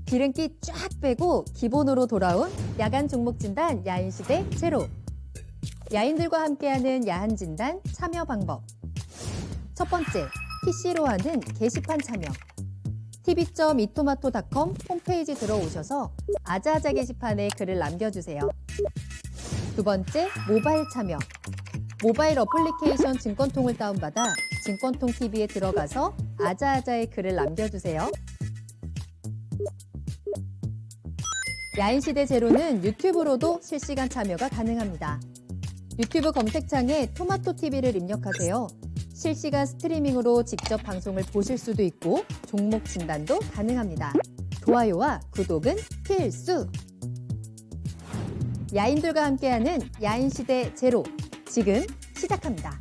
기름기 쫙 빼고 기본으로 돌아온 야간 종목 진단 야인시대 제로. 야인들과 함께하는 야한 진단 참여 방법. 첫 번째, PC로 하는 게시판 참여. tv.이토마토.com 홈페이지 들어오셔서 아자아자 게시판에 글을 남겨주세요. 두 번째, 모바일 참여. 모바일 어플리케이션 증권통을 다운받아 증권통 TV에 들어가서 아자아자의 글을 남겨주세요. 야인시대 제로는 유튜브로도 실시간 참여가 가능합니다. 유튜브 검색창에 토마토TV를 입력하세요. 실시간 스트리밍으로 직접 방송을 보실 수도 있고 종목 진단도 가능합니다. 좋아요와 구독은 필수! 야인들과 함께하는 야인시대 제로, 지금 시작합니다.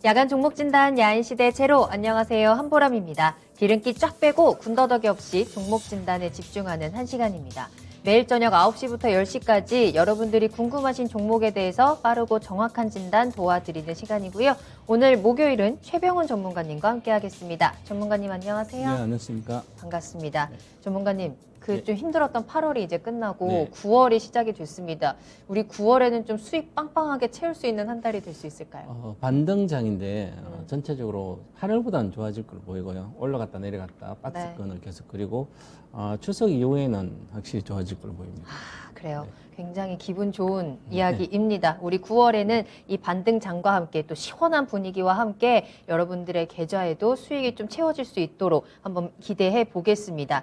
야간 종목 진단 야인시대 제로, 안녕하세요. 한보람입니다. 기름기 쫙 빼고 군더더기 없이 종목 진단에 집중하는 1시간입니다. 매일 저녁 9시부터 10시까지 여러분들이 궁금하신 종목에 대해서 빠르고 정확한 진단 도와드리는 시간이고요. 오늘 목요일은 최병훈 전문가님과 함께하겠습니다. 전문가님 안녕하세요. 네, 안녕하십니까. 반갑습니다. 네. 전문가님, 좀 힘들었던 8월이 이제 끝나고 네. 9월이 시작이 됐습니다. 우리 9월에는 좀 수익 빵빵하게 채울 수 있는 한 달이 될 수 있을까요? 반등장인데 전체적으로 8월보다는 좋아질 걸로 보이고요. 올라갔다 내려갔다 박스권을 계속 그리고 추석 이후에는 확실히 좋아질 걸로 보입니다. 그래요. 네. 굉장히 기분 좋은 이야기입니다. 우리 9월에는 이 반등장과 함께 또 시원한 분위기와 함께 여러분들의 계좌에도 수익이 좀 채워질 수 있도록 한번 기대해 보겠습니다.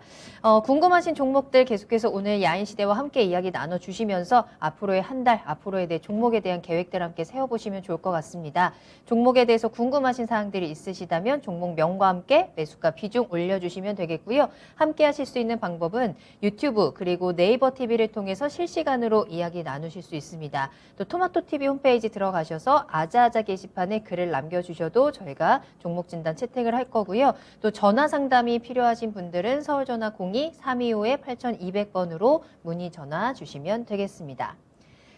궁금하신 종목들 계속해서 오늘 야인시대와 함께 이야기 나눠주시면서 앞으로의 한 달, 앞으로의 내 종목에 대한 계획들 함께 세워보시면 좋을 것 같습니다. 종목에 대해서 궁금하신 사항들이 있으시다면 종목명과 함께 매수가 비중 올려주시면 되겠고요. 함께 하실 수 있는 방법은 유튜브 그리고 네이버 TV를 통해서 실시간으로 이야기 나누실 수 있습니다. 또 토마토TV 홈페이지 들어가셔서 아자아자 게시판에 글을 남겨주셔도 저희가 종목 진단 채택을 할 거고요. 또 전화 상담이 필요하신 분들은 서울전화 02-325-8200번으로 문의 전화 주시면 되겠습니다.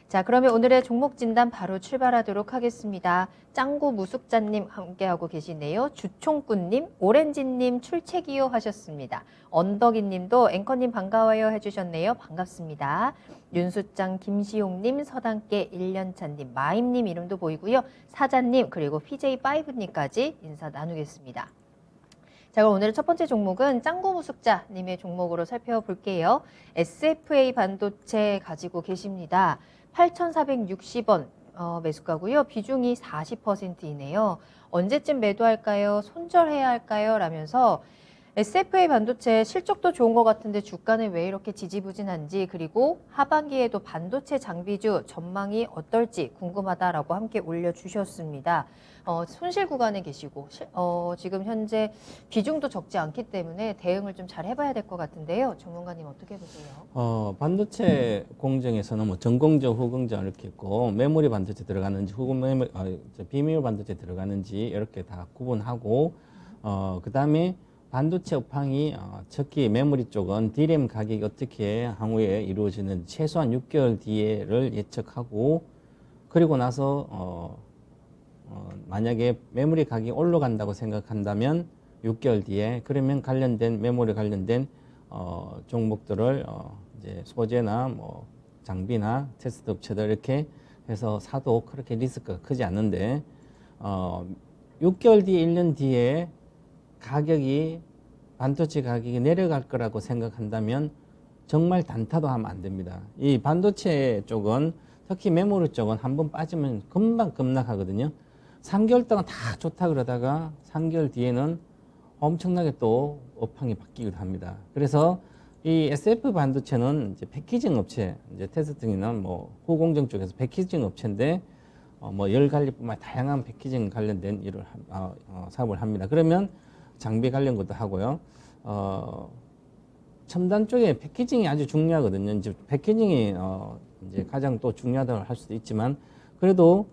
자, 그러면 오늘의 종목 진단 바로 출발하도록 하겠습니다. 짱구 무숙자님 함께하고 계시네요. 주총꾼님, 오렌지님 출첵이요 하셨습니다. 언덕이님도 앵커님 반가워요 해주셨네요. 반갑습니다. 윤수짱, 김시용님, 서당계 1년차님, 마임님 이름도 보이고요. 사자님 그리고 PJ5님까지 인사 나누겠습니다. 자, 그럼 오늘의 첫 번째 종목은 짱구무숙자님의 종목으로 살펴볼게요. SFA 반도체 가지고 계십니다. 8,460원 매수가고요. 비중이 40%이네요. 언제쯤 매도할까요? 손절해야 할까요? 라면서 SFA 반도체 실적도 좋은 것 같은데 주가는 왜 이렇게 지지부진한지, 그리고 하반기에도 반도체 장비주 전망이 어떨지 궁금하다라고 함께 올려주셨습니다. 손실 구간에 계시고 지금 현재 비중도 적지 않기 때문에 대응을 좀 잘 해봐야 될 것 같은데요. 전문가님 어떻게 보세요? 반도체 공정에서는 뭐 전공정, 후공정 이렇게 있고 메모리 반도체 들어가는지 비밀 반도체 들어가는지 이렇게 다 구분하고 그다음에 반도체 업황이 특히 메모리 쪽은 D램 가격이 어떻게 향후에 이루어지는 최소한 6개월 뒤에를 예측하고, 그리고 나서 만약에 메모리 가격이 올라간다고 생각한다면 6개월 뒤에, 그러면 관련된 메모리 관련된 종목들을 이제 소재나 뭐 장비나 테스트 업체들 이렇게 해서 사도 그렇게 리스크가 크지 않은데 6개월 뒤 1년 뒤에 반도체 가격이 내려갈 거라고 생각한다면 정말 단타도 하면 안 됩니다. 이 반도체 쪽은, 특히 메모리 쪽은 한번 빠지면 금방 급락하거든요. 3개월 동안 다 좋다 그러다가 3개월 뒤에는 엄청나게 또 업황이 바뀌기도 합니다. 그래서 이 SF 반도체는 이제 패키징 업체, 이제 테스팅이나 뭐 후공정 쪽에서 패키징 업체인데 뭐 열 관리뿐만 다양한 패키징 관련된 일을 사업을 합니다. 그러면 장비 관련 것도 하고요. 첨단 쪽에 패키징이 아주 중요하거든요. 이제 패키징이 이제 가장 또 중요하다고 할 수도 있지만, 그래도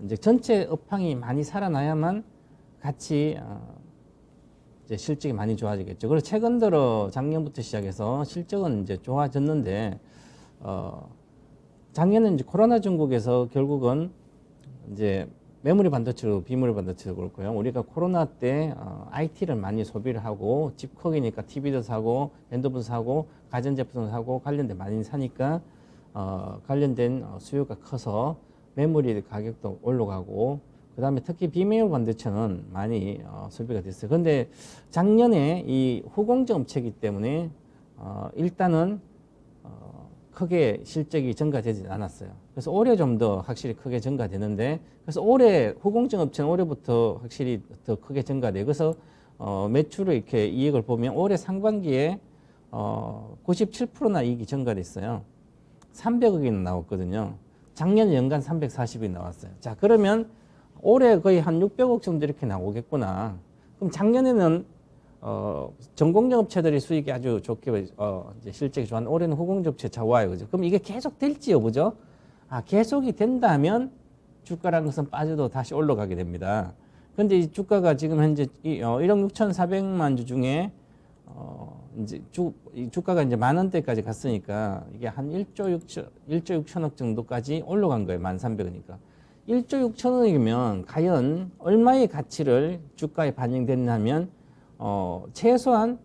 이제 전체 업황이 많이 살아나야만 같이 이제 실적이 많이 좋아지겠죠. 그래서 최근 들어 작년부터 시작해서 실적은 이제 좋아졌는데 작년은 이제 코로나 중국에서 결국은 이제 메모리 반도체도 비메모리 반도체도 그렇고요. 우리가 코로나 때 IT를 많이 소비를 하고 집 크기니까 TV도 사고 핸드폰 사고 가전제품도 사고 관련된 많이 사니까 관련된 수요가 커서 메모리 가격도 올라가고 그다음에 특히 비메모리 반도체는 많이 소비가 됐어요. 그런데 작년에 이 후공정 업체이기 때문에 일단은 크게 실적이 증가되지 않았어요. 그래서 올해 좀 더 확실히 크게 증가되는데, 그래서 올해 후공정 업체는 올해부터 확실히 더 크게 증가돼요. 그래서 매출을 이렇게 이익을 보면 올해 상반기에 97%나 이익이 증가됐어요. 300억이 나왔거든요. 작년 연간 340이 나왔어요. 자, 그러면 올해 거의 한 600억 정도 이렇게 나오겠구나. 그럼 작년에는 전공정 업체들이 수익이 아주 좋게 이제 실적이 좋았는데 올해는 후공정 업체 좋아요, 그죠? 그럼 이게 계속 될지요, 그죠? 계속이 된다면 주가라는 것은 빠져도 다시 올라가게 됩니다. 그런데 이 주가가 지금 현재 1억 6,400만 주 중에 이제 이 주가가 이제 10,000원대까지 갔으니까 이게 한 1조 6천억 정도까지 올라간 거예요. 1,300원이니까. 1조 6천억이면 과연 얼마의 가치를 주가에 반영됐냐면 최소한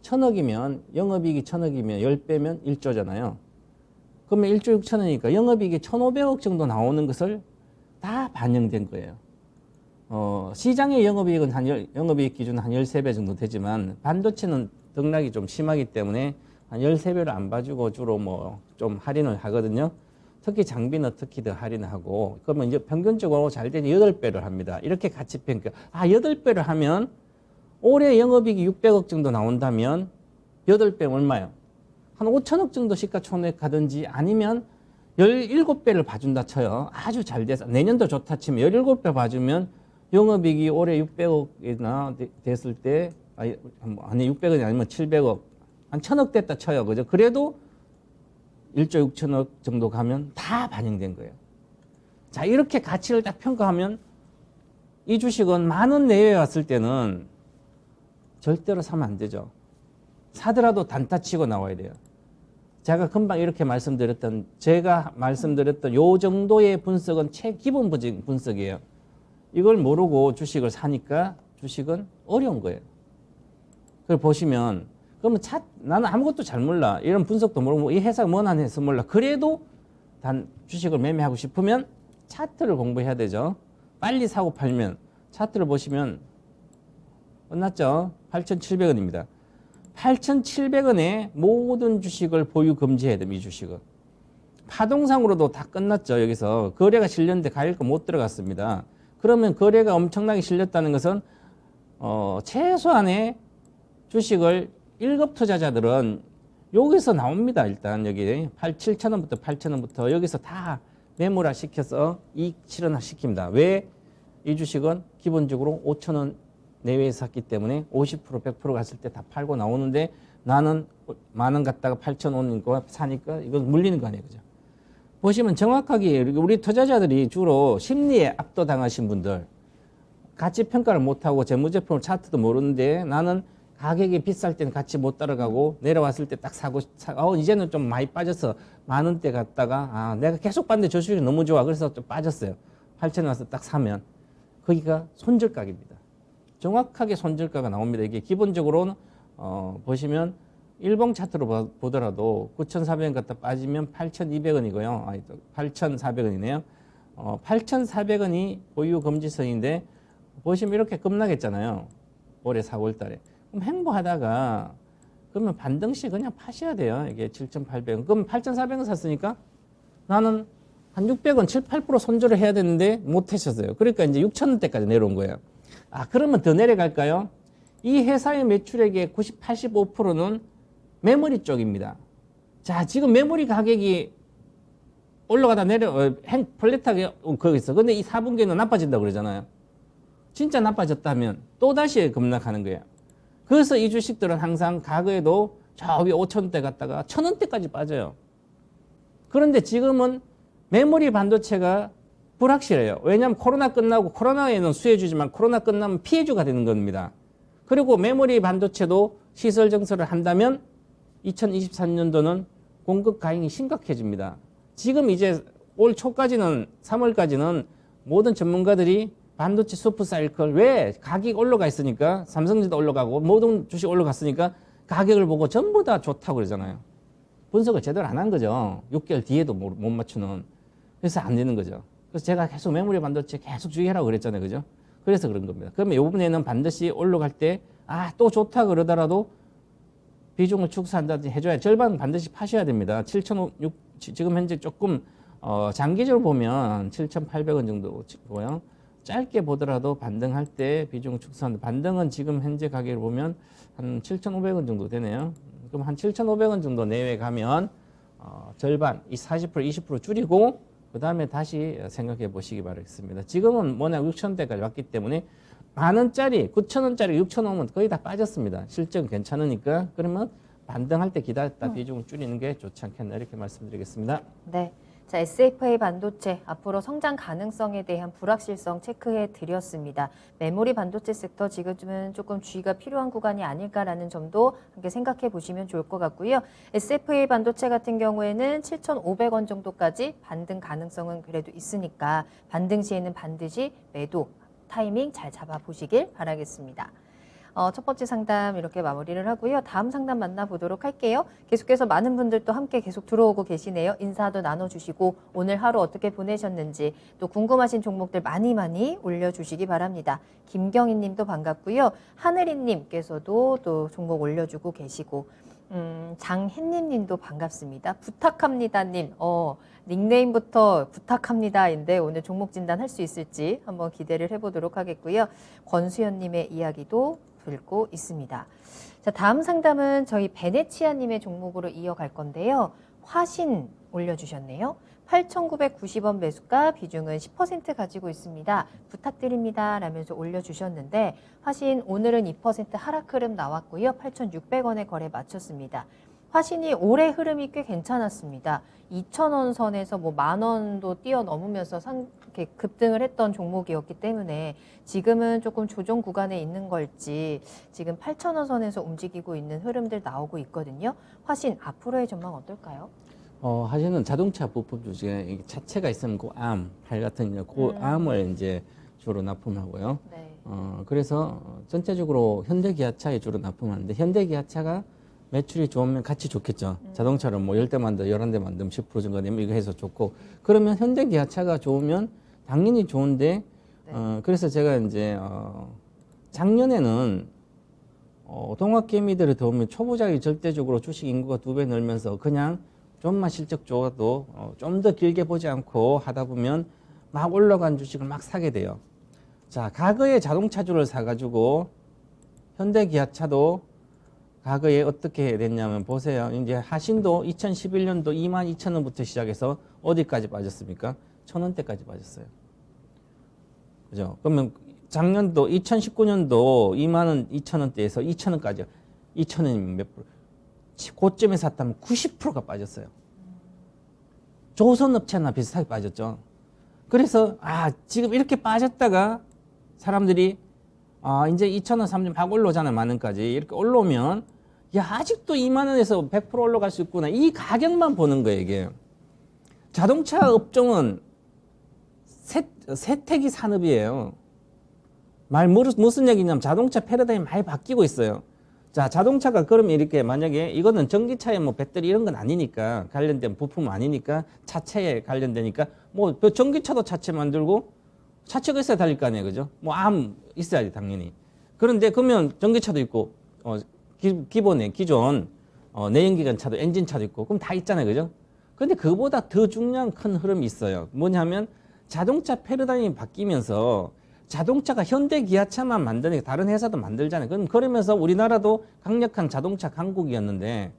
1,000억이면 영업이익이 1,000억이면 10배면 1조잖아요. 그러면 1조 6천억이니까 영업이익이 1,500억 정도 나오는 것을 다 반영된 거예요. 시장의 영업이익은 영업이익 기준 한 13배 정도 되지만 반도체는 등락이 좀 심하기 때문에 한 13배를 안 봐주고 주로 뭐 좀 할인을 하거든요. 특히 장비는 특히 더 할인을 하고 그러면 이제 평균적으로 잘 되니 8배를 합니다. 이렇게 가치 평가. 8배를 하면 올해 영업이익이 600억 정도 나온다면 8배 얼마요? 한 5천억 정도 시가총액 가든지 아니면 17배를 봐준다 쳐요. 아주 잘 돼서 내년도 좋다 치면 17배 봐주면 영업이익이 올해 600억이나 됐을 때 아니 600억이 아니면 700억 한 1,000억 됐다 쳐요. 그죠? 그래도 1조 6천억 정도 가면 다 반영된 거예요. 자, 이렇게 가치를 딱 평가하면 이 주식은 10,000원 내외에 왔을 때는 절대로 사면 안 되죠. 사더라도 단타 치고 나와야 돼요. 제가 금방 이렇게 제가 말씀드렸던 요 정도의 분석은 기본 분석이에요. 이걸 모르고 주식을 사니까 주식은 어려운 거예요. 그걸 보시면 그러면 나는 아무것도 잘 몰라. 이런 분석도 모르고 이 회사가 뭐나 해서 몰라. 그래도 주식을 매매하고 싶으면 차트를 공부해야 되죠. 빨리 사고 팔면 차트를 보시면 끝났죠. 8,700원입니다. 8,700원에 모든 주식을 보유 금지해야 됩니다. 이 주식은. 파동상으로도 다 끝났죠. 여기서 거래가 실렸는데 가격가 못 들어갔습니다. 그러면 거래가 엄청나게 실렸다는 것은 최소한의 주식을 1급 투자자들은 여기서 나옵니다. 일단 여기 7,000원부터 8,000원부터 여기서 다 매물화 시켜서 이익 실현화 시킵니다. 왜? 이 주식은 기본적으로 5,000원 내외에 샀기 때문에 50% 100% 갔을 때 다 팔고 나오는데 나는 10,000원 갖다가 8,000원 사니까 이건 물리는 거 아니에요. 그죠? 보시면 정확하게 우리 투자자들이 주로 심리에 압도당하신 분들 가치 평가를 못하고 재무제품을 차트도 모르는데 나는 가격이 비쌀 때는 같이 못 따라가고 내려왔을 때 딱 사고 이제는 좀 많이 빠져서 10,000원대 갔다가 내가 계속 봤는데 저 주식이 너무 좋아 그래서 좀 빠졌어요. 8,000원 와서 딱 사면 거기가 손절가입니다. 정확하게 손절가가 나옵니다. 이게 기본적으로는 보시면 일봉 차트로 보더라도 9,400원 갖다 빠지면 8,200원이고요. 8,400원이네요. 8,400원이 보유 금지선인데 보시면 이렇게 급락했잖아요. 올해 4월 달에. 그럼 행보하다가 그러면 반등시 그냥 파셔야 돼요. 이게 7,800원. 그럼 8,400원 샀으니까 나는 한 600원, 7, 8% 손절을 해야 되는데 못 하셨어요. 그러니까 이제 6,000원대까지 내려온 거예요. 그러면 더 내려갈까요? 이 회사의 매출액의 90, 85%는 메모리 쪽입니다. 자, 지금 메모리 가격이 올라가다 플랫하게 거기 있어. 근데 이 4분기에는 나빠진다고 그러잖아요. 진짜 나빠졌다면 또다시 급락하는 거예요. 그래서 이 주식들은 항상 과거에도 저 위 5,000원대 갔다가 1,000원대까지 빠져요. 그런데 지금은 메모리 반도체가 불확실해요. 왜냐하면 코로나 끝나고 코로나에는 수혜주지만 코로나 끝나면 피해주가 되는 겁니다. 그리고 메모리 반도체도 시설 정설을 한다면 2023년도는 공급 과잉이 심각해집니다. 지금 이제 올 초까지는 3월까지는 모든 전문가들이 반도체 슈퍼 사이클 왜 가격이 올라가 있으니까 삼성전자 올라가고 모든 주식 올라갔으니까 가격을 보고 전부 다 좋다고 그러잖아요. 분석을 제대로 안 한 거죠. 6개월 뒤에도 못 맞추는. 그래서 안 되는 거죠. 그래서 제가 계속 메모리 반도체 계속 주의하라고 그랬잖아요. 그죠? 그래서 그런 겁니다. 그러면 이번에는 반드시 올라갈 때 또 좋다 그러더라도 비중을 축소한다든지 해줘야 절반 반드시 파셔야 됩니다. 7,500 지금 현재 조금 장기적으로 보면 7,800원 정도고요. 짧게 보더라도 반등할 때 비중을 축소한다. 반등은 지금 현재 가격을 보면 한 7,500원 정도 되네요. 그럼 한 7,500원 정도 내외 가면 절반, 이 40%, 20% 줄이고 그 다음에 다시 생각해 보시기 바라겠습니다. 지금은 워낙 6,000대까지 왔기 때문에 만원짜리, 9,000원짜리 6,000원은 거의 다 빠졌습니다. 실적은 괜찮으니까 그러면 반등할 때 기다렸다 비중을 줄이는 게 좋지 않겠나 이렇게 말씀드리겠습니다. 네. 자, SFA 반도체 앞으로 성장 가능성에 대한 불확실성 체크해 드렸습니다. 메모리 반도체 섹터 지금은 조금 주의가 필요한 구간이 아닐까라는 점도 함께 생각해 보시면 좋을 것 같고요. SFA 반도체 같은 경우에는 7,500원 정도까지 반등 가능성은 그래도 있으니까 반등 시에는 반드시 매도 타이밍 잘 잡아보시길 바라겠습니다. 첫 번째 상담 이렇게 마무리를 하고요. 다음 상담 만나보도록 할게요. 계속해서 많은 분들도 함께 계속 들어오고 계시네요. 인사도 나눠주시고 오늘 하루 어떻게 보내셨는지 또 궁금하신 종목들 많이 올려주시기 바랍니다. 김경희 님도 반갑고요. 하늘이 님께서도 또 종목 올려주고 계시고 장혜님 님도 반갑습니다. 부탁합니다 님. 닉네임부터 부탁합니다인데 오늘 종목 진단 할 수 있을지 한번 기대를 해보도록 하겠고요. 권수연 님의 이야기도 들고 있습니다. 자, 다음 상담은 저희 베네치아님의 종목으로 이어갈 건데요. 화신 올려주셨네요. 8,990원 매수가 비중은 10% 가지고 있습니다. 부탁드립니다 라면서 올려주셨는데 화신 오늘은 2% 하락 흐름 나왔고요. 8,600원에 거래 마쳤습니다. 화신이 올해 흐름이 꽤 괜찮았습니다. 2,000원 선에서 뭐 10,000원도 뛰어넘으면서 이렇게 급등을 했던 종목이었기 때문에 지금은 조금 조정 구간에 있는 걸지 지금 8,000원 선에서 움직이고 있는 흐름들 나오고 있거든요. 화신 앞으로의 전망 어떨까요? 화신은 자동차 부품 중에 차체가 있으면 그 팔 같은 그 암을 이제 주로 납품하고요. 네. 그래서 전체적으로 현대기아차에 주로 납품하는데 현대기아차가 매출이 좋으면 같이 좋겠죠. 자동차를 뭐 10대 만들, 11대 만들면 10% 증가되면 이거 해서 좋고. 그러면 현대기아차가 좋으면 당연히 좋은데, 네. 그래서 제가 이제, 작년에는, 동학개미들을 도우면 초보자기 절대적으로 주식 인구가 2배 늘면서 그냥 좀만 실적 좋아도 좀 더 길게 보지 않고 하다 보면 막 올라간 주식을 막 사게 돼요. 자, 과거에 자동차주를 사가지고 현대기아차도 과거에 어떻게 됐냐면 보세요. 이제 하신도 2011년도 22,000원부터 시작해서 어디까지 빠졌습니까? 1,000원대까지 빠졌어요. 그죠? 그러면 작년도 2019년도 22,000원대에서 2,000원까지 2,000원이면 몇 프로? 고점에 샀다면 90%가 빠졌어요. 조선업체나 비슷하게 빠졌죠. 그래서 지금 이렇게 빠졌다가 사람들이 이제 2,000원, 3,000원 막 올라오잖아요. 만원까지. 이렇게 올라오면 아직도 2만 원에서 100% 올라갈 수 있구나. 이 가격만 보는 거예요, 이게. 자동차 업종은 세태기 산업이에요. 무슨 얘기냐면 자동차 패러다임이 많이 바뀌고 있어요. 자, 자동차가 그러면 이렇게 만약에 이거는 전기차에 뭐 배터리 이런 건 아니니까 관련된 부품 아니니까 차체에 관련되니까 뭐 전기차도 차체 만들고 차체가 있어야 달릴 거 아니에요, 그죠? 뭐 암 있어야지 당연히. 그런데 그러면 전기차도 있고 기존 내연기관 차도 엔진 차도 있고 그럼 다 있잖아요, 그죠? 그런데 그보다 더 중요한 큰 흐름이 있어요. 뭐냐면 자동차 패러다임이 바뀌면서 자동차가 현대 기아차만 만드니까 다른 회사도 만들잖아요. 그러면서 우리나라도 강력한 자동차 강국이었는데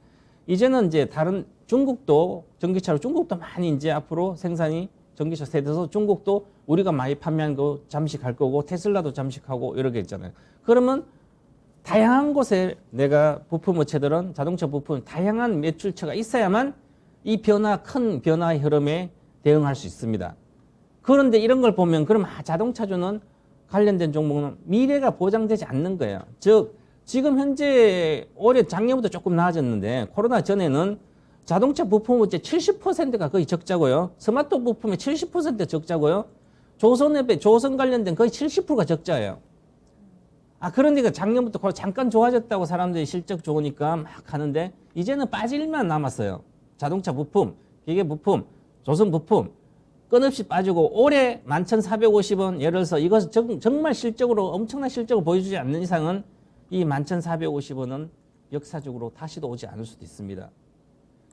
이제는 이제 다른 중국도 전기차로 중국도 많이 이제 앞으로 생산이 전기차 세대에서 중국도 우리가 많이 판매한 거 잠시 갈 거고 테슬라도 잠시 가고 이렇게 있잖아요. 그러면 다양한 곳에 내가 부품 업체들은 자동차 부품 다양한 매출처가 있어야만 이 큰 변화의 흐름에 대응할 수 있습니다. 그런데 이런 걸 보면 그럼 자동차주는 관련된 종목은 미래가 보장되지 않는 거예요. 즉 지금 현재 올해 작년부터 조금 나아졌는데 코로나 전에는 자동차 부품 업체 70%가 거의 적자고요. 스마트 부품의 70% 적자고요. 조선 관련된 거의 70%가 적자예요. 그러니까 작년부터 잠깐 좋아졌다고 사람들이 실적 좋으니까 막 하는데 이제는 빠질 일만 남았어요. 자동차 부품, 기계 부품, 조선 부품 끊없이 빠지고 올해 11,450원 예를 들어서 이것은 정말 실적으로 엄청난 실적을 보여주지 않는 이상은 이 11,450원은 역사적으로 다시도 오지 않을 수도 있습니다.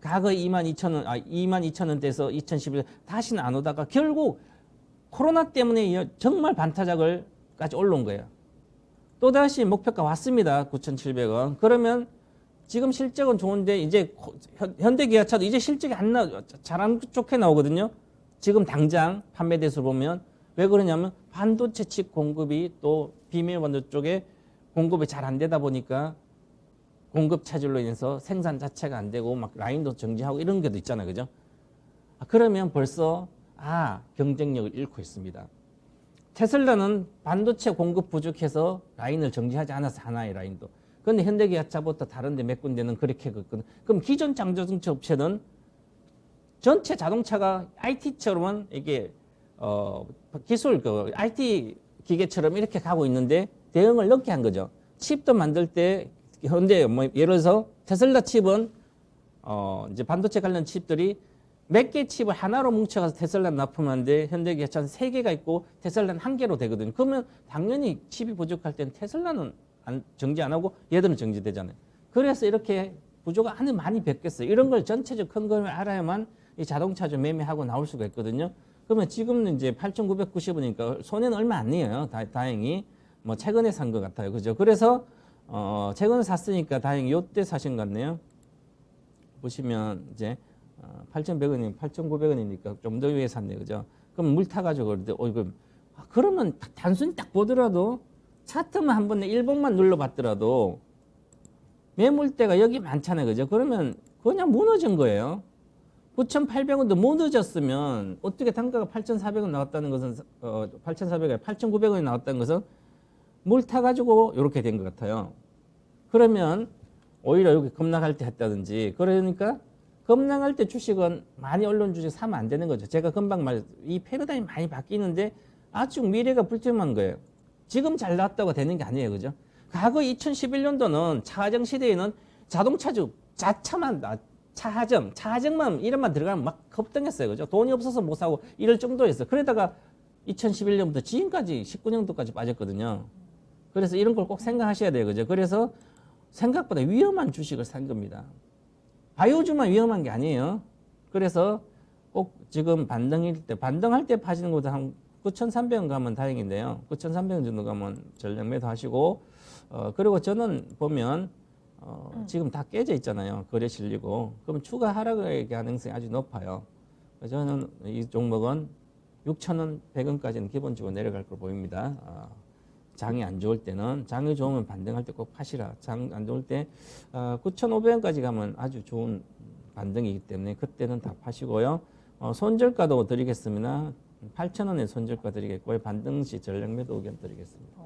과거 22,000원대에서 2011년 다시는 안 오다가 결국 코로나 때문에 정말 반타작을까지 올라온 거예요. 또다시 목표가 왔습니다. 9,700원. 그러면 지금 실적은 좋은데 이제 현대기아차도 이제 실적이 잘 안 좋게 나오거든요. 지금 당장 판매 대수를 보면 왜 그러냐면 반도체 칩 공급이 또 비밀 반도 쪽에 공급이 잘 안 되다 보니까 공급 차질로 인해서 생산 자체가 안 되고 막 라인도 정지하고 이런 게도 있잖아요. 그죠? 그러면 벌써 경쟁력을 잃고 있습니다. 테슬라는 반도체 공급 부족해서 라인을 정지하지 않아서 하나의 라인도. 그런데 현대기아차부터 다른 데 몇 군데는 그렇게 했거든. 그럼 기존 장자동차 업체는 전체 자동차가 IT처럼은 이게 기술 IT 기계처럼 이렇게 가고 있는데 대응을 늦게 한 거죠. 칩도 만들 때 현대 예를 들어서 테슬라 칩은 이제 반도체 관련 칩들이 몇 개 칩을 하나로 뭉쳐가서 테슬라 납품하는데 현대기아차는 3개가 있고 테슬라는 1개로 되거든요. 그러면 당연히 칩이 부족할 때는 테슬라는 정지 안 하고 얘들은 정지되잖아요. 그래서 이렇게 구조가 안에 많이 바뀌었어요. 이런 걸 전체적 큰 걸 알아야만 이 자동차 좀 매매하고 나올 수가 있거든요. 그러면 지금은 이제 8,990원이니까 손해는 얼마 안 내요. 다행히 뭐 최근에 산 것 같아요. 그죠? 그래서 최근에 샀으니까 다행히 요때 사신 것 같네요. 보시면 이제 8,100원이면 8,900원이니까 좀 더 위에 샀네. 그죠? 그럼 물 타가지고 그러는데 이거 그러면 단순히 딱 보더라도 차트만 한번 1번만 눌러봤더라도 매물대가 여기 많잖아요. 그죠? 그러면 그냥 무너진 거예요. 9,800원도 무너졌으면 어떻게 단가가 8,400원 나왔다는 것은 8,400원, 8,900원이 나왔다는 것은 물 타가지고 이렇게 된 것 같아요. 그러면 오히려 여기 급락할 때 했다든지 그러니까 급락할 때 주식은 많이 언론 주식 사면 안 되는 거죠. 제가 금방 이 패러다임이 많이 바뀌는데 아주 미래가 불투명한 거예요. 지금 잘 나왔다고 되는 게 아니에요. 그죠? 과거 2011년도는 차하정 시대에는 자동차주 차하정만 이름만 들어가면 막 급등했어요. 그죠? 돈이 없어서 못 사고 이럴 정도였어요. 그러다가 2011년부터 지금까지 19년도까지 빠졌거든요. 그래서 이런 걸 꼭 생각하셔야 돼요. 그죠? 그래서 생각보다 위험한 주식을 산 겁니다. 바이오주만 위험한 게 아니에요. 그래서 꼭 지금 반등할 때 파시는 것보다 한 9,300원 가면 다행인데요. 9,300원 정도 가면 전량 매도하시고 그리고 저는 보면 지금 다 깨져 있잖아요. 거래 실리고. 그럼 추가 하락의 가능성이 아주 높아요. 저는 이 종목은 6,000원, 100원까지는 기본적으로 내려갈 걸 보입니다. 장이 안 좋을 때는, 장이 좋으면 반등할 때 꼭 파시라. 장 안 좋을 때 9,500원까지 가면 아주 좋은 반등이기 때문에 그때는 다 파시고요. 손절가도 드리겠습니다. 8,000원의 손절가 드리겠고요. 반등 시 전략 매도 의견 드리겠습니다.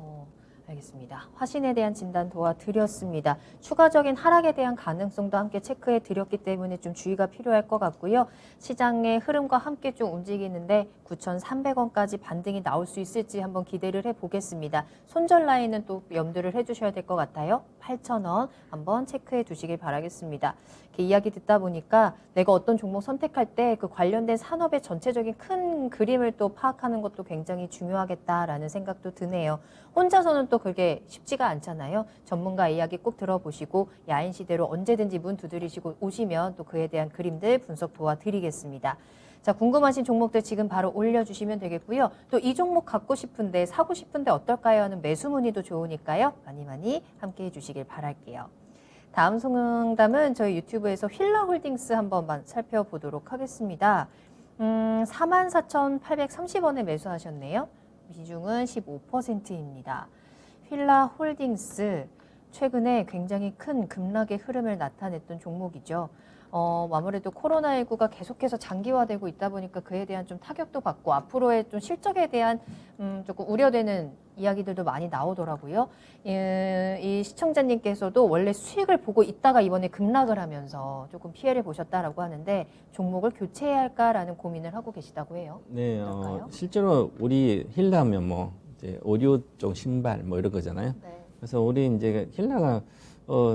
알겠습니다. 화신에 대한 진단 도와드렸습니다. 추가적인 하락에 대한 가능성도 함께 체크해 드렸기 때문에 좀 주의가 필요할 것 같고요. 시장의 흐름과 함께 좀 움직이는데 9,300원까지 반등이 나올 수 있을지 한번 기대를 해보겠습니다. 손절 라인은 또 염두를 해주셔야 될 것 같아요. 8,000원 한번 체크해 두시길 바라겠습니다. 이렇게 이야기 듣다 보니까 내가 어떤 종목 선택할 때 그 관련된 산업의 전체적인 큰 그림을 또 파악하는 것도 굉장히 중요하겠다라는 생각도 드네요. 혼자서는 또 그게 쉽지가 않잖아요. 전문가 이야기 꼭 들어보시고 야인 시대로 언제든지 문 두드리시고 오시면 또 그에 대한 그림들 분석 도와드리겠습니다. 자, 궁금하신 종목들 지금 바로 올려주시면 되겠고요. 또 이 종목 갖고 싶은데 사고 싶은데 어떨까요 하는 매수 문의도 좋으니까요. 많이 함께 해주시길 바랄게요. 다음 상담은 저희 유튜브에서 휠라홀딩스 한번 살펴보도록 하겠습니다. 44,830원에 매수하셨네요. 비중은 15%입니다. 휠라홀딩스 최근에 굉장히 큰 급락의 흐름을 나타냈던 종목이죠. 아무래도 코로나19가 계속해서 장기화되고 있다 보니까 그에 대한 좀 타격도 받고 앞으로의 좀 실적에 대한 조금 우려되는 이야기들도 많이 나오더라고요. 이 시청자님께서도 원래 수익을 보고 있다가 이번에 급락을 하면서 조금 피해를 보셨다라고 하는데 종목을 교체해야 할까라는 고민을 하고 계시다고 해요. 네, 어떨까요? 실제로 우리 힐라 하면 뭐 이제 의류 쪽 신발 뭐 이런 거잖아요. 네. 그래서 우리 이제 힐라가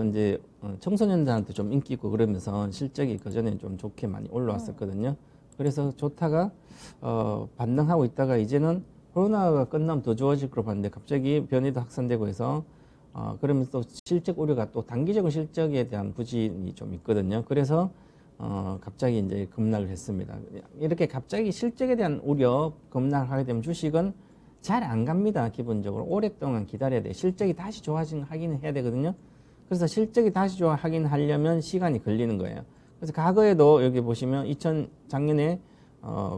이제 청소년들한테 좀 인기 있고 그러면서 실적이 그 전에 좀 좋게 많이 올라왔었거든요. 그래서 좋다가 반등하고 있다가 이제는 코로나가 끝나면 더 좋아질 거로 봤는데 갑자기 변이도 확산되고 해서 그러면서 또 실적 우려가 또 단기적인 실적에 대한 부진이 좀 있거든요. 그래서 갑자기 이제 급락을 했습니다. 이렇게 갑자기 실적에 대한 우려, 급락을 하게 되면 주식은 잘 안 갑니다. 기본적으로 오랫동안 기다려야 돼. 실적이 다시 하긴 해야 되거든요. 그래서 실적이 다시 하긴 하려면 시간이 걸리는 거예요. 그래서 과거에도 여기 보시면 작년에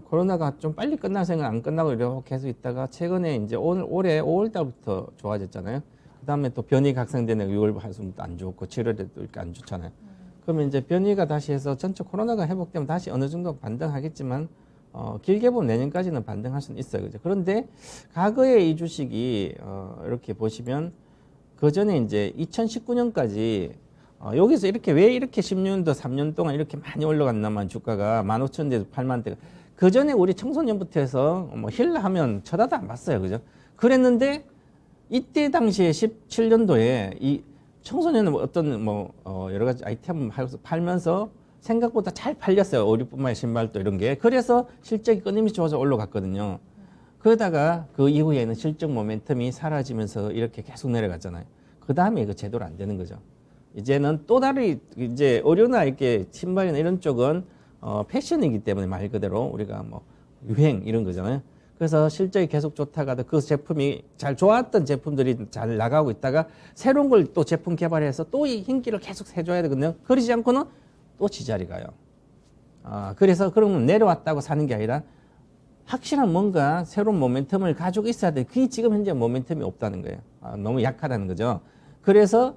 코로나가 좀 빨리 끝날 생각 안 끝나고 이렇게 계속 있다가 최근에 이제 올해 5월 달부터 좋아졌잖아요. 그다음에 또 변이가 확산되는 6월 하순도 안 좋고 7월에도 이렇게 안 좋잖아요. 그러면 이제 변이가 다시 해서 전체 코로나가 회복되면 다시 어느 정도 반등하겠지만 길게 보면 내년까지는 반등할 수는 있어요. 그죠? 그런데 과거에 이 주식이 이렇게 보시면 그 전에 이제 2019년까지 여기서 왜 이렇게 10년도 3년 동안 이렇게 많이 올라갔나만 주가가 15,000대에서 8만대가 그 전에 우리 청소년부터 해서 뭐 힐라 하면 쳐다도 안 봤어요. 그죠? 그랬는데 이때 당시에 17년도에 이 청소년은 어떤 여러 가지 아이템 팔면서 생각보다 잘 팔렸어요. 의류뿐만 아니라 신발도 이런 게. 그래서 실적이 끊임없이 좋아서 올라갔거든요. 그러다가 그 이후에는 실적 모멘텀이 사라지면서 이렇게 계속 내려갔잖아요. 그 다음에 이거 제대로 안 되는 거죠. 이제는 또 다른 이제 의류나 이렇게 신발이나 이런 쪽은 패션이기 때문에 말 그대로 우리가 뭐 유행 이런 거잖아요. 그래서 실적이 계속 좋다가도 그 제품이 잘 좋았던 제품들이 잘 나가고 있다가 새로운 걸 또 제품 개발해서 또 이 인기를 계속 해줘야 되거든요. 그러지 않고는 또 지자리 가요. 그래서 그러면 내려왔다고 사는 게 아니라 확실한 뭔가 새로운 모멘텀을 가지고 있어야 돼. 그게 지금 현재 모멘텀이 없다는 거예요. 너무 약하다는 거죠. 그래서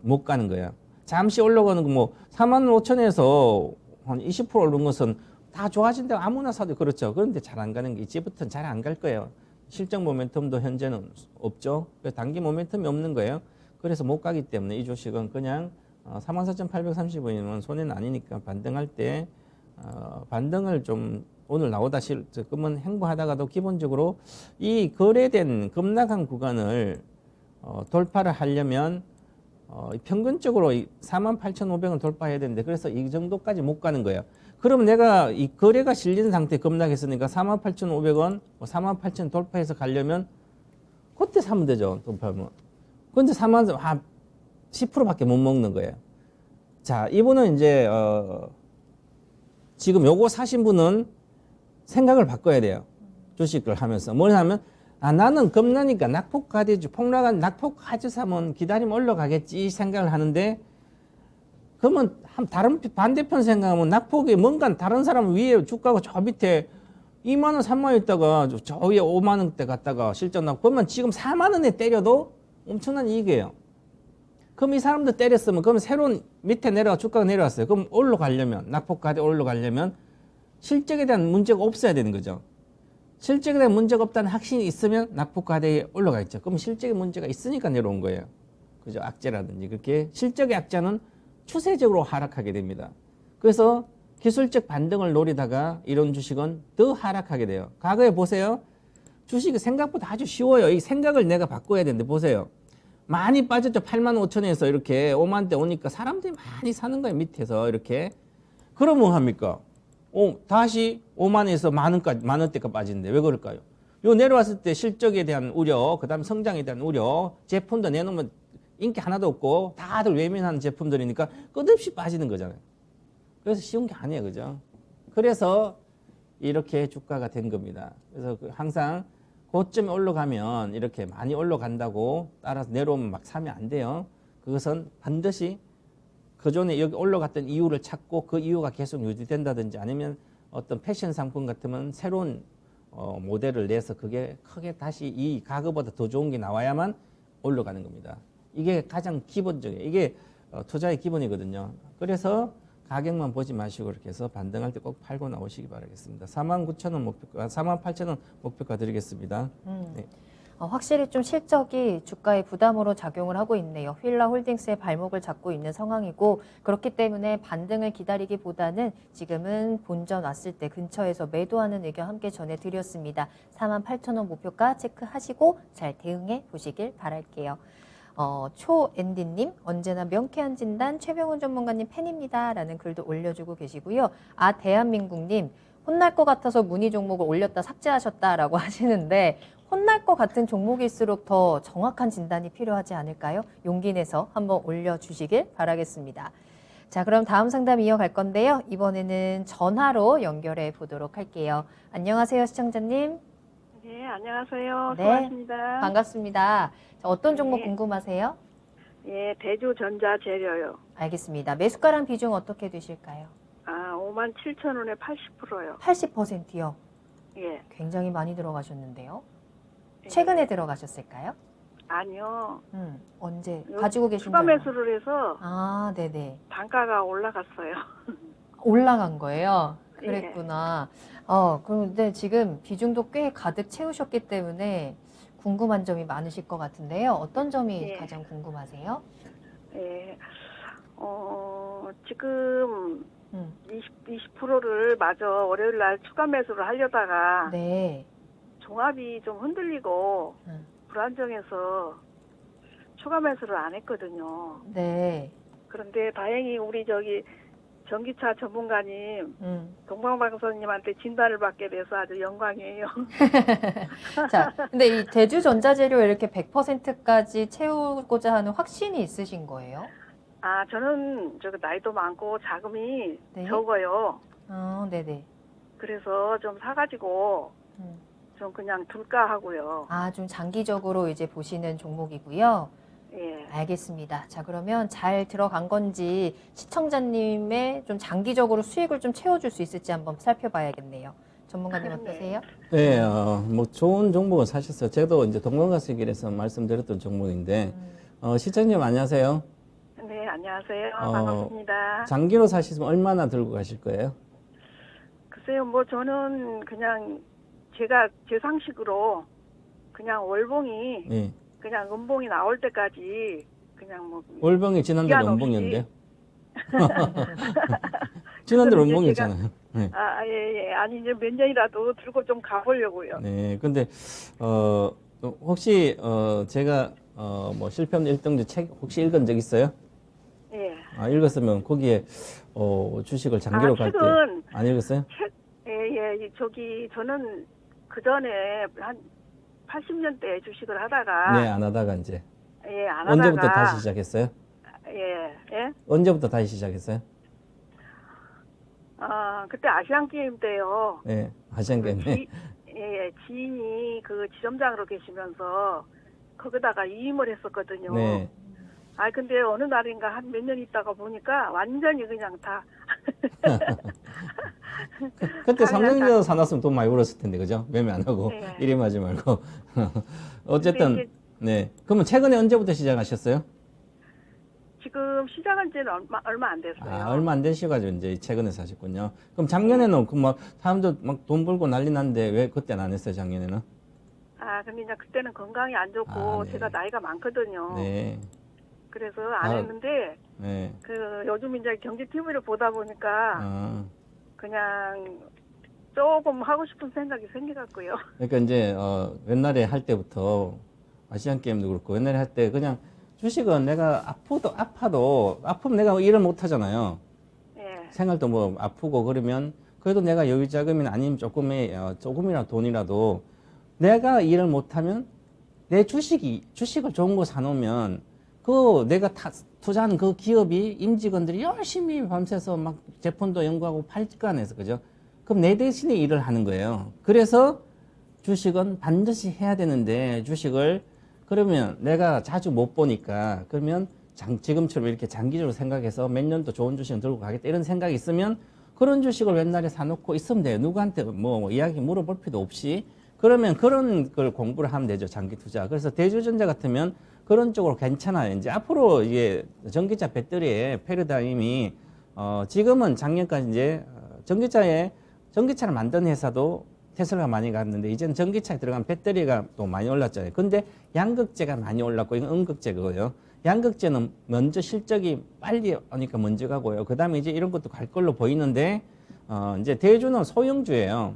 못 가는 거예요. 잠시 올라가는 거 뭐 45,000에서 한 20% 오른 것은 다 좋아진다고 아무나 사도 그렇죠. 그런데 잘 안 가는 게 이제부터는 잘 안 갈 거예요. 실적 모멘텀도 현재는 없죠. 그래서 단기 모멘텀이 없는 거예요. 그래서 못 가기 때문에 이 주식은 그냥 44,830원이면 손해는 아니니까 반등할 때 반등을 좀 오늘 나오다 조금은 행보하다가도 기본적으로 이 거래된 급락한 구간을 돌파를 하려면 평균적으로 48,500원 돌파해야 되는데 그래서 이 정도까지 못 가는 거예요. 그러면 내가 이 거래가 실린 상태에 급락했으니까 48,500원, 48,000 돌파해서 가려면 그때 사면 되죠. 돌파하면. 근데 10%밖에 못 먹는 거예요. 자, 이분은 이제 지금 요거 사신 분은 생각을 바꿔야 돼요. 주식을 하면서. 뭐냐면 나는 겁나니까 폭락한 낙폭까지 사면 기다리면 올라가겠지 이 생각을 하는데 그러면 다른 반대편 생각하면 낙폭이 뭔가 다른 사람 위에 주가가 저 밑에 2만 원, 3만 원 있다가 저 위에 5만 원대 갔다가 실적 나고 그러면 지금 4만 원에 때려도 엄청난 이익이에요. 그럼 이 사람들 때렸으면 그러면 새로운 밑에 주가가 내려왔어요. 그럼 올라가려면 낙폭까지 올라가려면 실적에 대한 문제가 없어야 되는 거죠. 실적에 대한 문제가 없다는 확신이 있으면 낙폭과대에 올라가 있죠. 그럼 실적에 문제가 있으니까 내려온 거예요. 그죠? 악재라든지 그렇게 실적의 악재는 추세적으로 하락하게 됩니다. 그래서 기술적 반등을 노리다가 이런 주식은 더 하락하게 돼요. 과거에 보세요. 주식이 생각보다 아주 쉬워요. 이 생각을 내가 바꿔야 되는데 보세요. 많이 빠졌죠. 85,000원에서 이렇게 5만대 오니까 사람들이 많이 사는 거예요. 밑에서 이렇게. 그럼 뭐 합니까? 다시 5만원에서 만 원대가 빠지는데 왜 그럴까요? 요 내려왔을 때 실적에 대한 우려, 그 다음에 성장에 대한 우려, 제품도 내놓으면 인기 하나도 없고 다들 외면하는 제품들이니까 끝없이 빠지는 거잖아요. 그래서 쉬운 게 아니에요. 그죠? 그래서 이렇게 주가가 된 겁니다. 그래서 항상 고점에 올라가면 이렇게 많이 올라간다고 따라서 내려오면 막 사면 안 돼요. 그것은 반드시 그 전에 여기 올라갔던 이유를 찾고 그 이유가 계속 유지된다든지 아니면 어떤 패션 상품 같으면 새로운 모델을 내서 그게 크게 다시 이 가격보다 더 좋은 게 나와야만 올라가는 겁니다. 이게 가장 기본적이에요. 이게 투자의 기본이거든요. 그래서 가격만 보지 마시고 이렇게 해서 반등할 때 꼭 팔고 나오시기 바라겠습니다. 49,000원 목표가, 48,000원 목표가 드리겠습니다. 네. 확실히 좀 실적이 주가에 부담으로 작용을 하고 있네요. 휠라 홀딩스의 발목을 잡고 있는 상황이고 그렇기 때문에 반등을 기다리기보다는 지금은 본전 왔을 때 근처에서 매도하는 의견 함께 전해드렸습니다. 48,000원 목표가 체크하시고 잘 대응해 보시길 바랄게요. 초앤디님, 언제나 명쾌한 진단 최병훈 전문가님 팬입니다. 라는 글도 올려주고 계시고요. 대한민국님, 혼날 것 같아서 문의 종목을 올렸다 삭제하셨다라고 하시는데 혼날 것 같은 종목일수록 더 정확한 진단이 필요하지 않을까요? 용기 내서 한번 올려주시길 바라겠습니다. 자, 그럼 다음 상담 이어갈 건데요. 이번에는 전화로 연결해 보도록 할게요. 안녕하세요, 시청자님. 네, 안녕하세요. 네, 수고하십니다. 반갑습니다. 자, 어떤 종목 네. 궁금하세요? 예, 대주전자재료요. 알겠습니다. 매수가랑 비중 어떻게 되실까요? 57,000원에 80%요. 80%요. 예. 굉장히 많이 들어가셨는데요. 예. 최근에 들어가셨을까요? 아니요. 언제 요- 가지고 계신 추가 거예요? 매수를 해서 네네. 단가가 올라갔어요. 올라간 거예요? 예. 그랬구나. 그런데 지금 비중도 꽤 가득 채우셨기 때문에 궁금한 점이 많으실 것 같은데요. 어떤 점이 예. 가장 궁금하세요? 예. 지금 음, 20%를 마저 월요일 날 추가 매수를 하려다가 네. 종합이 좀 흔들리고 음, 불안정해서 추가 매수를 안 했거든요. 네. 그런데 다행히 우리 전기차 전문가님 동방방송님한테 진단을 받게 돼서 아주 영광이에요. 자, 근데 이 대주전자재료 이렇게 100%까지 채우고자 하는 확신이 있으신 거예요? 저는 나이도 많고 자금이 네. 적어요. 네네. 그래서 좀 사가지고 음. 좀 그냥 둘까 하고요. 좀 장기적으로 이제 보시는 종목이고요. 예. 알겠습니다. 자, 그러면 잘 들어간 건지 시청자님의 좀 장기적으로 수익을 좀 채워줄 수 있을지 한번 살펴봐야겠네요. 전문가님 어떠세요? 네, 뭐 좋은 종목을 사셨어요. 저도 이제 동방가스길에서 말씀드렸던 종목인데, 시청자님 안녕하세요. 네, 안녕하세요. 반갑습니다. 장기로 사시면 얼마나 들고 가실 거예요? 글쎄요, 뭐 저는 그냥 제가 제 상식으로 그냥 월봉이 예. 그냥 음봉이 나올 때까지 그냥 뭐 월봉이 지난달 기한 없이. 음봉이었는데요. 지난달 이제 음봉이었잖아요. 네. 예. 아니 이제 몇 년이라도 들고 좀 가보려고요. 네. 근데 혹시 제가 뭐 실패 없는 1등주 책 혹시 읽은 적 있어요? 예. 읽었으면 거기에 주식을 장기로 갈 때 책은 안 읽었어요? 예. 저는 그 전에 한 80년대 주식을 하다가 네, 안 하다가 이제 안 언제부터 하다가 다시 시작했어요? 예. 언제부터 다시 시작했어요? 그때 아시안 게임 때요. 네, 아시안 게임. 네. 지인이 그 지점장으로 계시면서 거기다가 이임을 했었거든요. 네. 근데 어느 날인가 한 몇 년 있다가 보니까 완전히 그냥 다. 그때 다 3년 그냥 전에 사놨으면 돈 많이 벌었을 텐데, 그죠? 매매 안 하고 네. 일임하지 말고. 근데 어쨌든 이제 네. 그러면 최근에 언제부터 시작하셨어요? 지금 시작한 지는 얼마 안 됐어요. 얼마 안 되셔가지고 이제 최근에 사셨군요. 그럼 작년에는 막 사람들 막 돈 벌고 난리 났는데 왜 그때는 안 했어요, 작년에는? 근데 이제 그때는 건강이 안 좋고 네. 제가 나이가 많거든요. 네. 그래서 안 했는데 네. 요즘 이제 경제 TV를 보다 보니까 그냥 조금 하고 싶은 생각이 생겨갖고요. 그러니까 이제 옛날에 할 때부터 아시안 게임도 그렇고 옛날에 할 때 그냥 주식은 내가 아파도 내가 일을 못 하잖아요. 예. 생활도 뭐 아프고 그러면 그래도 내가 여유 자금이나 아니면 조금이나 돈이라도 내가 일을 못 하면 내 주식을 좋은 거 사놓으면 그 내가 투자한 그 기업이 임직원들이 열심히 밤새서 막 제품도 연구하고 팔 거 안에서 그죠? 그럼 내 대신에 일을 하는 거예요. 그래서 주식은 반드시 해야 되는데 주식을 그러면 내가 자주 못 보니까 그러면 지금처럼 이렇게 장기적으로 생각해서 몇 년도 좋은 주식을 들고 가겠다 이런 생각이 있으면 그런 주식을 옛날에 사놓고 있으면 돼요. 누구한테 뭐 이야기 물어볼 필요도 없이 그러면 그런 걸 공부를 하면 되죠. 장기 투자. 그래서 대주전자 같으면 그런 쪽으로 괜찮아요. 이제 앞으로 이게 전기차 배터리의 패러다임이 지금은 작년까지 이제 전기차를 만든 회사도 테슬라가 많이 갔는데 이제는 전기차에 들어간 배터리가 또 많이 올랐잖아요. 근데 양극재가 많이 올랐고 이건 음극재 그거예요. 양극재는 먼저 실적이 빨리 오니까 먼저 가고요. 그다음에 이제 이런 것도 갈 걸로 보이는데 이제 대주는 소형주예요.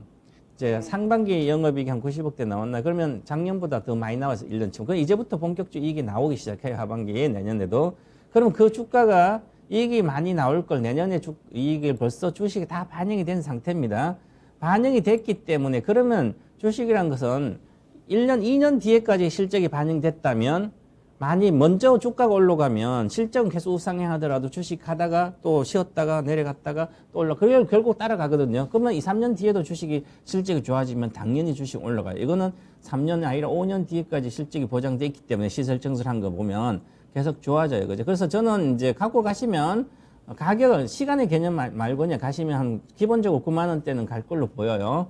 이제 상반기 영업이익이 한 90억대 나왔나? 그러면 작년보다 더 많이 나와서 1년치. 그럼 이제부터 본격적으로 이익이 나오기 시작해요. 하반기에 내년에도. 그럼 그 주가가 이익이 많이 나올 걸 내년에 이익을 벌써 주식이 다 반영이 된 상태입니다. 반영이 됐기 때문에 그러면 주식이란 것은 1년, 2년 뒤에까지 실적이 반영됐다면 많이 먼저 주가가 올라가면 실적은 계속 우상향하더라도 주식 하다가 또 쉬었다가 내려갔다가 또 올라. 그게 결국 따라가거든요. 그러면 2, 3년 뒤에도 주식이 실적이 좋아지면 당연히 주식 올라가요. 이거는 3년이 아니라 5년 뒤에까지 실적이 보장돼 있기 때문에 시설 증설한 거 보면 계속 좋아져요. 그죠? 그래서 저는 이제 갖고 가시면 가격은 시간의 개념 말고 그냥 가시면 한 기본적으로 9만 원대는 갈 걸로 보여요.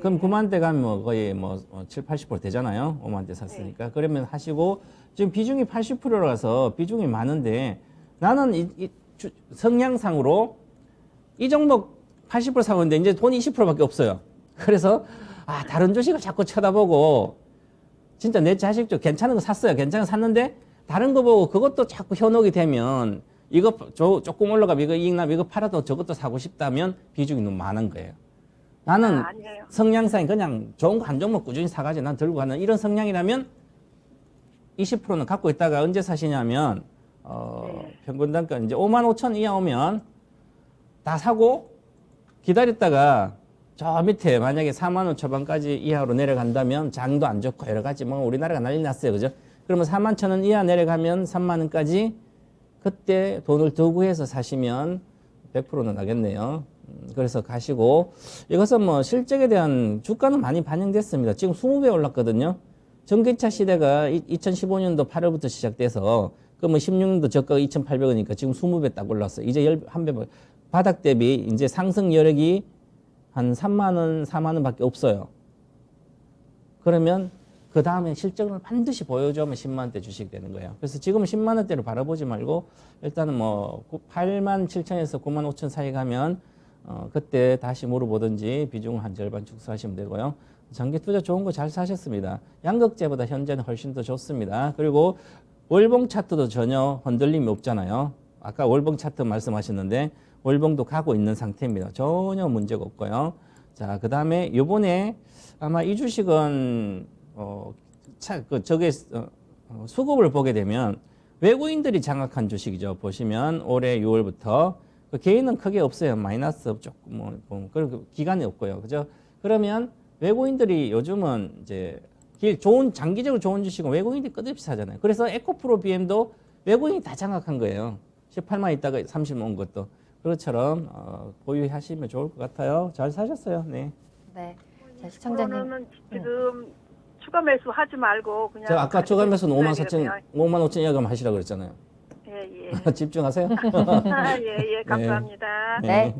그럼 9만 대 가면 뭐 거의 뭐 7, 80% 되잖아요. 5만 대 샀으니까. 그러면 하시고 지금 비중이 80%라서 비중이 많은데 나는 성향상으로 이 종목 80% 사고 있는데 이제 돈이 20%밖에 없어요. 그래서 다른 주식을 자꾸 쳐다보고 진짜 내 자식 좀 괜찮은 거 샀어요. 괜찮은 거 샀는데 다른 거 보고 그것도 자꾸 현혹이 되면 이거 조금 올라가면 이거 이익 나면 이거 팔아도 저것도 사고 싶다면 비중이 너무 많은 거예요. 나는 아니에요. 성향상이 그냥 좋은 거 한 종목 꾸준히 사가지고 난 들고 가는 이런 성향이라면 20%는 갖고 있다가 언제 사시냐면 평균 단가 이제 5만 5천 이하 오면 다 사고 기다렸다가 저 밑에 만약에 4만 원 초반까지 이하로 내려간다면 장도 안 좋고 여러 가지 뭐 우리나라가 난리 났어요. 그죠? 그러면 4만 천 원 이하 내려가면 3만 원까지 그때 돈을 더 구해서 사시면 100%는 나겠네요. 그래서 가시고 이것은 뭐 실적에 대한 주가는 많이 반영됐습니다. 지금 20배 올랐거든요. 전기차 시대가 2015년도 8월부터 시작돼서 그러면 16년도 저가가 2,800원이니까 지금 20배 딱 올랐어요. 이제 1배 바닥 대비 이제 상승 여력이 한 3만 원, 4만 원밖에 없어요. 그러면 그 다음에 실적을 반드시 보여주면 10만 원대 주식 되는 거예요. 그래서 지금 10만 원대를 바라보지 말고 일단은 뭐 8만 7천에서 9만 5천 사이 가면 그때 다시 물어보든지 비중 한 절반 축소하시면 되고요. 장기 투자 좋은 거 잘 사셨습니다. 양극재보다 현재는 훨씬 더 좋습니다. 그리고 월봉 차트도 전혀 흔들림이 없잖아요. 아까 월봉 차트 말씀하셨는데 월봉도 가고 있는 상태입니다. 전혀 문제가 없고요. 자, 그 다음에 요번에 아마 이 주식은 수급을 보게 되면 외국인들이 장악한 주식이죠. 보시면 올해 6월부터 개인은 크게 없어요. 마이너스 조금 그리고 기간이 없고요. 그죠? 그러면 외국인들이 요즘은 이제 장기적으로 좋은 주식은 외국인들이 끝없이 사잖아요. 그래서 에코프로 BM도 외국인이 다 장악한 거예요. 18만 있다가 30만 온 것도. 그것처럼 보유하시면 좋을 것 같아요. 잘 사셨어요. 네. 네. 자, 시청자님. 저는 지금 추가 매수 하지 말고 그냥. 제가 아까 추가 매수는 5만 5천 이하가면 하시라고 그랬잖아요. 예. 집중하세요. 예. 감사합니다. 네.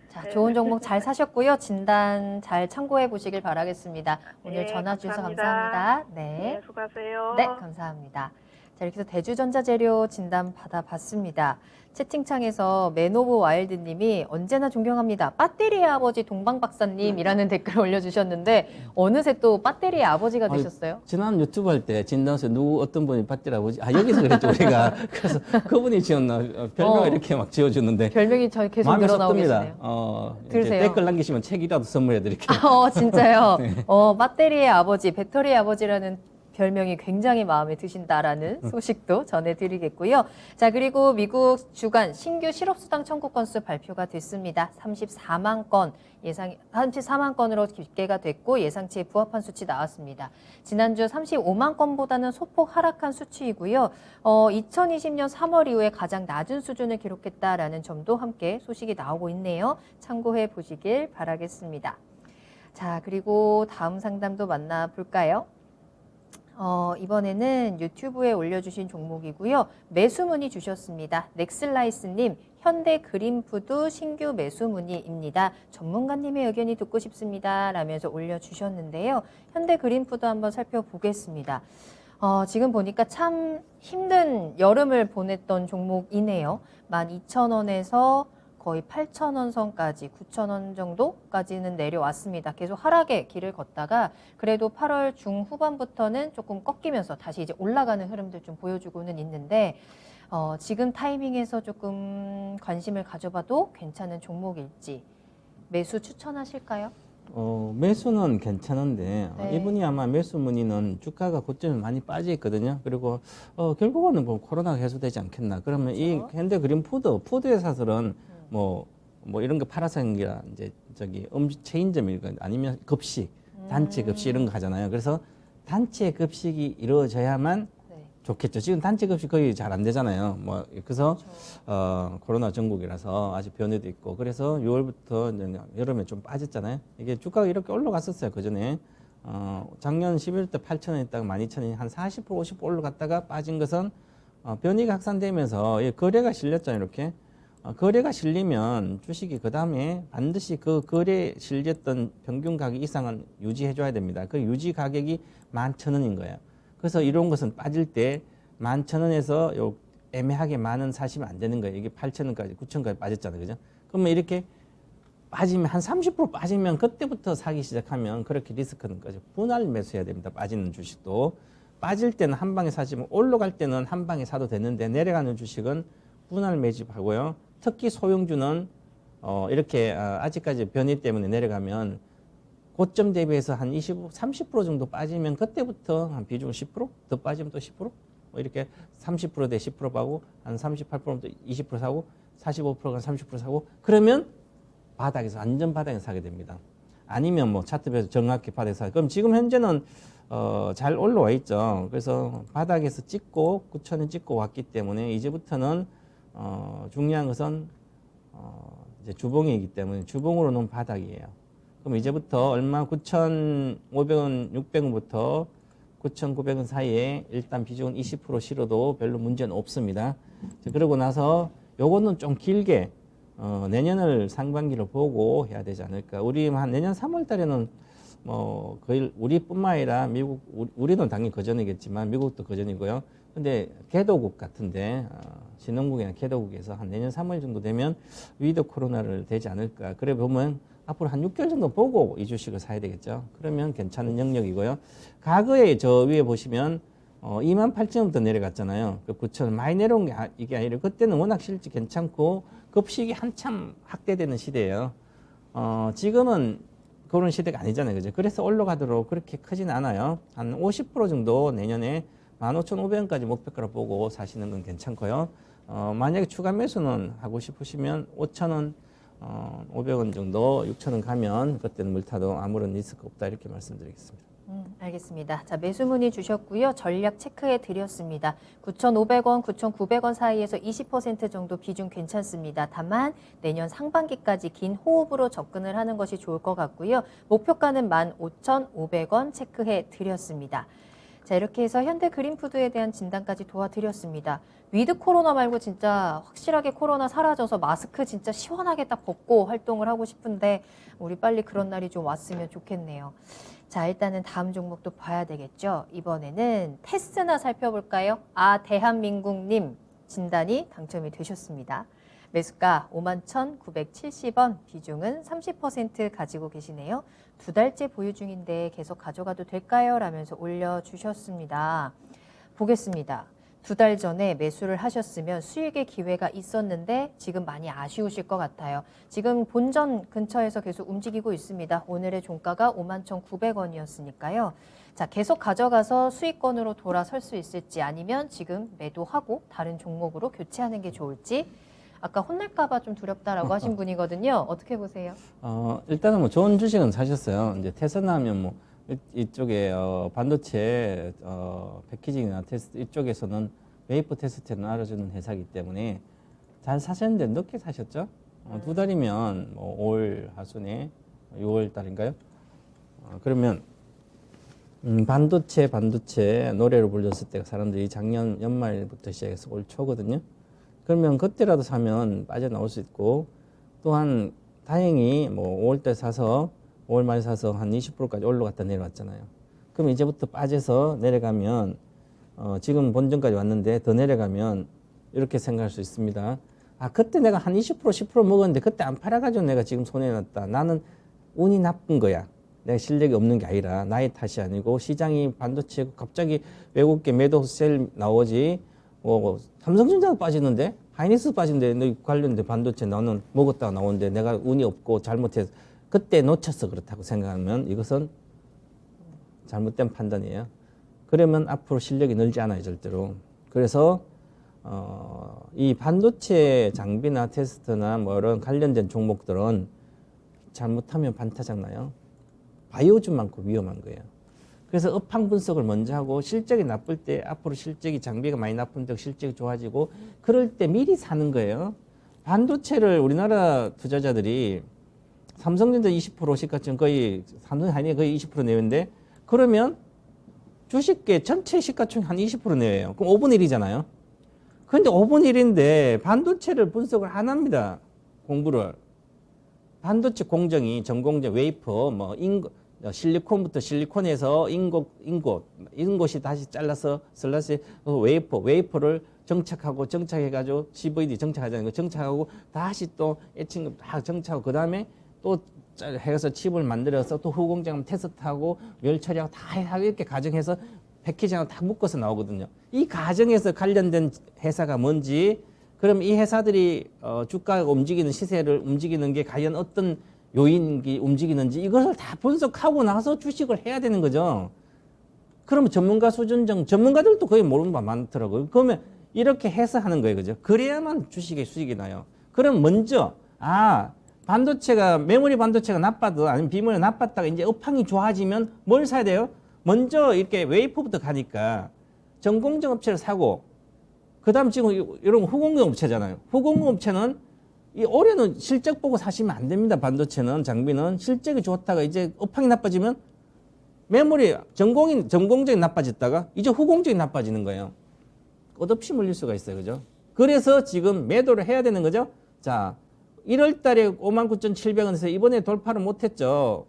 자, 좋은 종목 잘 사셨고요. 진단 잘 참고해 보시길 바라겠습니다. 오늘 전화 주셔서 감사합니다. 네, 수고하세요. 네, 감사합니다. 자, 이렇게 해서 대주전자재료 진단 받아봤습니다. 채팅창에서 맨오브 와일드님이 언제나 존경합니다. 배터리의 아버지 동방박사님이라는 댓글 올려주셨는데 어느새 또 배터리의 아버지가 되셨어요? 지난 유튜브 할 때 진단서 어떤 분이 배터리 아버지 여기서 그랬죠 우리가. 그래서 그분이 지었나 별명을 이렇게 막 지어주는데 별명이 저 계속 늘어나고 계시네요. 들으세요. 댓글 남기시면 책이라도 선물해드릴게요. 진짜요? 네. 배터리의 아버지, 배터리의 아버지라는 별명이 굉장히 마음에 드신다라는 소식도 전해드리겠고요. 자, 그리고 미국 주간 신규 실업수당 청구 건수 발표가 됐습니다. 34만 건으로 집계가 됐고 예상치에 부합한 수치 나왔습니다. 지난주 35만 건보다는 소폭 하락한 수치이고요. 2020년 3월 이후에 가장 낮은 수준을 기록했다라는 점도 함께 소식이 나오고 있네요. 참고해 보시길 바라겠습니다. 자, 그리고 다음 상담도 만나볼까요? 이번에는 유튜브에 올려주신 종목이고요. 매수 문의 주셨습니다. 넥슬라이스님, 현대 그린푸드 신규 매수 문의입니다. 전문가님의 의견이 듣고 싶습니다. 라면서 올려주셨는데요. 현대 그린푸드 한번 살펴보겠습니다. 지금 보니까 참 힘든 여름을 보냈던 종목이네요. 12,000원에서 거의 8,000원 선까지 9,000원 정도까지는 내려왔습니다. 계속 하락의 길을 걷다가 그래도 8월 중후반부터는 조금 꺾이면서 다시 이제 올라가는 흐름들 좀 보여주고는 있는데 지금 타이밍에서 조금 관심을 가져봐도 괜찮은 종목일지 매수 추천하실까요? 매수는 괜찮은데 네. 이분이 아마 매수 문의는 주가가 고점에 많이 빠져 있거든요. 그리고 결국은 뭐 코로나가 해소되지 않겠나. 그러면 이 그렇죠. 현대그린푸드 회사들은 뭐 이런 거 팔아서인가 이제 체인점이건 아니면 급식, 단체 급식 이런 거 하잖아요. 그래서 단체 급식이 이루어져야만 네. 좋겠죠. 지금 단체 급식 거의 잘 안 되잖아요. 그래서 코로나 전국이라서 아직 변이도 있고 그래서 6월부터 여름에 좀 빠졌잖아요. 이게 주가가 이렇게 올라갔었어요. 그 전에 작년 11월 때 8,000원 있다가 12,000원이 한 40% 50% 올라갔다가 빠진 것은 변이가 확산되면서 거래가 실렸잖아요. 이렇게 거래가 실리면 주식이 그 다음에 반드시 그 거래 실렸던 평균 가격 이상은 유지해 줘야 됩니다. 그 유지 가격이 11,000원인 거예요. 그래서 이런 것은 빠질 때 11,000원에서 요 애매하게 만원 사시면 안 되는 거예요. 이게 8,000원까지 9,000원까지 빠졌잖아요. 그죠? 그러면 이렇게 빠지면 한 30% 빠지면 그때부터 사기 시작하면 그렇게 리스크는 거죠. 분할 매수해야 됩니다. 빠지는 주식도. 빠질 때는 한 방에 사지만 올라갈 때는 한 방에 사도 되는데 내려가는 주식은 분할 매집하고요. 특히 소형주는 이렇게 아직까지 변이 때문에 내려가면 고점 대비해서 한 30% 정도 빠지면 그때부터 한 비중 10%? 더 빠지면 또 10%? 뭐 이렇게 30% 대 10% 하고 한 38%부터 20% 사고 45%가 30% 사고 그러면 바닥에서 완전 바닥에서 사게 됩니다. 아니면 뭐 차트별로 정확히 바닥에서 사게. 그럼 지금 현재는 잘 올라와 있죠. 그래서 바닥에서 찍고 9,000원 찍고 왔기 때문에 이제부터는 중요한 것은 이제 주봉이기 때문에 주봉으로 놓은 바닥이에요. 그럼 이제부터 얼마 9,500원, 600원부터 9,900원 사이에 일단 비중은 20% 실어도 별로 문제는 없습니다. 그러고 나서 요거는 좀 길게 내년을 상반기를 보고 해야 되지 않을까. 우리 한 내년 3월 달에는 뭐 거의 우리뿐만 아니라 미국, 우리는 당연히 거전이겠지만 미국도 거전이고요. 근데 개도국 같은데 신흥국이나 개도국에서 한 내년 3월 정도 되면 위드 코로나를 되지 않을까. 그래 보면 앞으로 한 6개월 정도 보고 이 주식을 사야 되겠죠. 그러면 괜찮은 영역이고요. 과거에 저 위에 보시면 28,000원부터 내려갔잖아요. 그 9,000원 많이 내려온 게 이게 아니라 그때는 워낙 실질 괜찮고 급식이 한참 확대되는 시대예요. 지금은 그런 시대가 아니잖아요. 그죠? 그래서 올라가도록 그렇게 크진 않아요. 한 50% 정도 내년에 15,500원까지 목표가로 보고 사시는 건 괜찮고요. 만약에 추가 매수는 하고 싶으시면 5,000원, 500원 정도, 6,000원 가면 그때는 물타도 아무런 리스크 없다 이렇게 말씀드리겠습니다. 알겠습니다. 자, 매수 문의 주셨고요. 전략 체크해 드렸습니다. 9,500원, 9,900원 사이에서 20% 정도 비중 괜찮습니다. 다만 내년 상반기까지 긴 호흡으로 접근을 하는 것이 좋을 것 같고요. 목표가는 15,500원 체크해 드렸습니다. 자, 이렇게 해서 현대그린푸드에 대한 진단까지 도와드렸습니다. 위드 코로나 말고 진짜 확실하게 코로나 사라져서 마스크 진짜 시원하게 딱 벗고 활동을 하고 싶은데 우리 빨리 그런 날이 좀 왔으면 좋겠네요. 자, 일단은 다음 종목도 봐야 되겠죠. 이번에는 테스나 살펴볼까요? 대한민국님 진단이 당첨이 되셨습니다. 매수가 51,970원, 비중은 30% 가지고 계시네요. 2달째 보유 중인데 계속 가져가도 될까요? 라면서 올려주셨습니다. 보겠습니다. 2달 전에 매수를 하셨으면 수익의 기회가 있었는데 지금 많이 아쉬우실 것 같아요. 지금 본전 근처에서 계속 움직이고 있습니다. 오늘의 종가가 51,900원이었으니까요. 자, 계속 가져가서 수익권으로 돌아설 수 있을지 아니면 지금 매도하고 다른 종목으로 교체하는 게 좋을지 아까 혼날까봐 좀 두렵다라고 하신 분이거든요. 어떻게 보세요? 일단은 뭐 좋은 주식은 사셨어요. 이제 테스나 하면 뭐 이쪽에 반도체 패키징이나 테스트 이쪽에서는 웨이퍼 테스트는 알아주는 회사이기 때문에 잘 사셨는데 늦게 사셨죠? 2달이면 뭐 5월 하순에 6월 달인가요? 그러면 반도체 노래를 불렀을 때가 사람들이 작년 연말부터 시작해서 올 초거든요. 그러면 그때라도 사면 빠져나올 수 있고 또한 다행히 뭐 5월달 사서 5월 말에 사서 한 20%까지 올라갔다 내려왔잖아요. 그럼 이제부터 빠져서 내려가면 지금 본전까지 왔는데 더 내려가면 이렇게 생각할 수 있습니다. 아, 그때 내가 한 20% 10% 먹었는데 그때 안 팔아가지고 내가 지금 손해났다. 나는 운이 나쁜 거야. 내가 실력이 없는 게 아니라 나의 탓이 아니고 시장이 반도체 갑자기 외국계 매도 셀 나오지. 삼성전자가 빠지는데 하이닉스 빠진데 너 관련된 반도체 나는 먹었다가 나오는데 내가 운이 없고 잘못해서 그때 놓쳤어 그렇다고 생각하면 이것은 잘못된 판단이에요. 그러면 앞으로 실력이 늘지 않아요 절대로. 그래서 이 반도체 장비나 테스트나 뭐 이런 관련된 종목들은 잘못하면 반타작 나요. 바이오주만큼 위험한 거예요. 그래서 업황 분석을 먼저 하고 실적이 나쁠 때 앞으로 실적이 장비가 많이 나쁜데 실적이 좋아지고 그럴 때 미리 사는 거예요. 반도체를 우리나라 투자자들이 삼성전자 20% 시가총 거의 삼성 하이닉 거의 20% 내외인데 그러면 주식계 전체 시가총 한 20% 내외예요. 그럼 5분의 1이잖아요. 그런데 5분의 1인데 반도체를 분석을 안 합니다. 공부를. 반도체 공정이 전공정 웨이퍼 뭐 실리콘부터 실리콘에서 인곳이 다시 잘라서 슬라시 웨이퍼를 정착해가지고 CVD 정착하자는 거 정착하고 다시 또 에칭 다 정착하고 그 다음에 또 해서 칩을 만들어서 또 후공정 테스트하고 열 처리하고 다 하고 이렇게 가정해서 패키지하고 다 묶어서 나오거든요. 이 과정에서 관련된 회사가 뭔지 그럼 이 회사들이 주가가 움직이는 시세를 움직이는 게 과연 어떤 요인이 움직이는지 이것을 다 분석하고 나서 주식을 해야 되는 거죠. 그러면 전문가 수준정 전문가들도 거의 모르는 바 많더라고요. 그러면 이렇게 해서 하는 거예요. 그죠? 그래야만 주식의 수익이 나요. 그럼 먼저 반도체가 메모리 반도체가 나빠도 아니면 비메모리 나빴다가 이제 업황이 좋아지면 뭘 사야 돼요? 먼저 이렇게 웨이퍼부터 가니까 전공정 업체를 사고 그다음 지금 이런 후공정 업체잖아요. 후공정 업체는 이 올해는 실적 보고 사시면 안 됩니다. 반도체는 장비는 실적이 좋다가 이제 업황이 나빠지면 메모리 전공정이 나빠졌다가 이제 후공정이 나빠지는 거예요. 끝없이 물릴 수가 있어요. 그죠? 그래서 지금 매도를 해야 되는 거죠. 자, 1월 달에 59,700원에서 이번에 돌파를 못 했죠.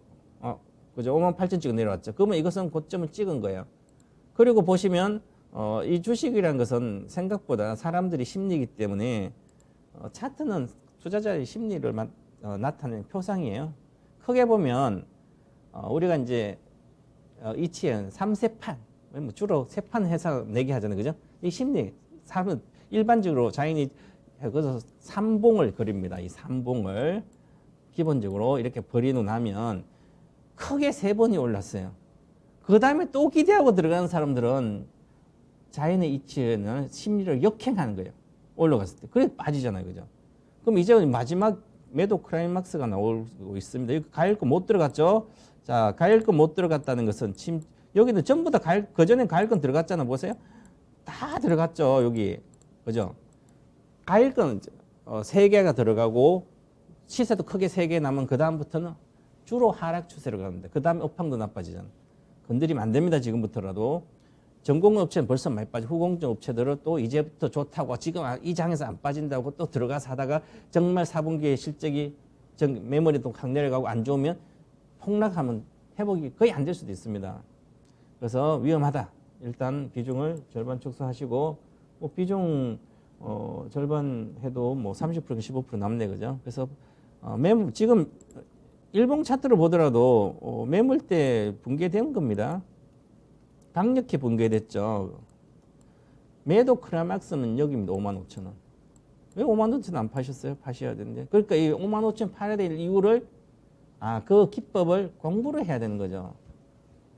그죠? 58,000 찍어 내려왔죠. 그러면 이것은 고점을 찍은 거예요. 그리고 보시면 이 주식이라는 것은 생각보다 사람들이 심리이기 때문에 차트는 투자자의 심리를 나타내는 표상이에요. 크게 보면 우리가 이제 이치엔 3세판 뭐 주로 세판 회사 내기 하잖아요. 그죠? 이 심리 사람은 일반적으로 자인이 그래서 삼봉을 그립니다. 이 삼봉을 기본적으로 이렇게 버리고 나면 크게 3번이 올랐어요. 그 다음에 또 기대하고 들어가는 사람들은 자연의 이치에는 심리를 역행하는 거예요. 올라갔을 때. 그래 빠지잖아요. 그죠? 그럼 이제 마지막 매도 클라이막스가 나오고 있습니다. 여기 가일 거 못 들어갔죠? 자, 가일 거 못 들어갔다는 것은 여기는 전부 다 그전엔 가일 건 들어갔잖아. 보세요. 다 들어갔죠. 여기. 그죠? 가일 건 3개가 들어가고 시세도 크게 3개 남은 그 다음부터는 주로 하락 추세로 가는데 그 다음에 업황도 나빠지잖아. 건드리면 안 됩니다. 지금부터라도. 전공정 업체는 벌써 많이 빠지고 후공정 업체들은 또 이제부터 좋다고 지금 이 장에서 안 빠진다고 또 들어가서 하다가 정말 4분기에 실적이 메모리도 확 내려가고 안 좋으면 폭락하면 회복이 거의 안 될 수도 있습니다. 그래서 위험하다. 일단 비중을 절반 축소하시고 뭐 비중 절반 해도 뭐 30% 15% 남네. 그죠? 그래서 지금 일봉 차트를 보더라도 매물대 붕괴된 겁니다. 강력히 붕괴됐죠. 매도 크라막스는 여기입니다. 55,000원. 왜 55,000원 안 파셨어요? 파셔야 되는데. 그러니까 이 55,000원 팔아야 될 이유를 그 기법을 공부를 해야 되는 거죠.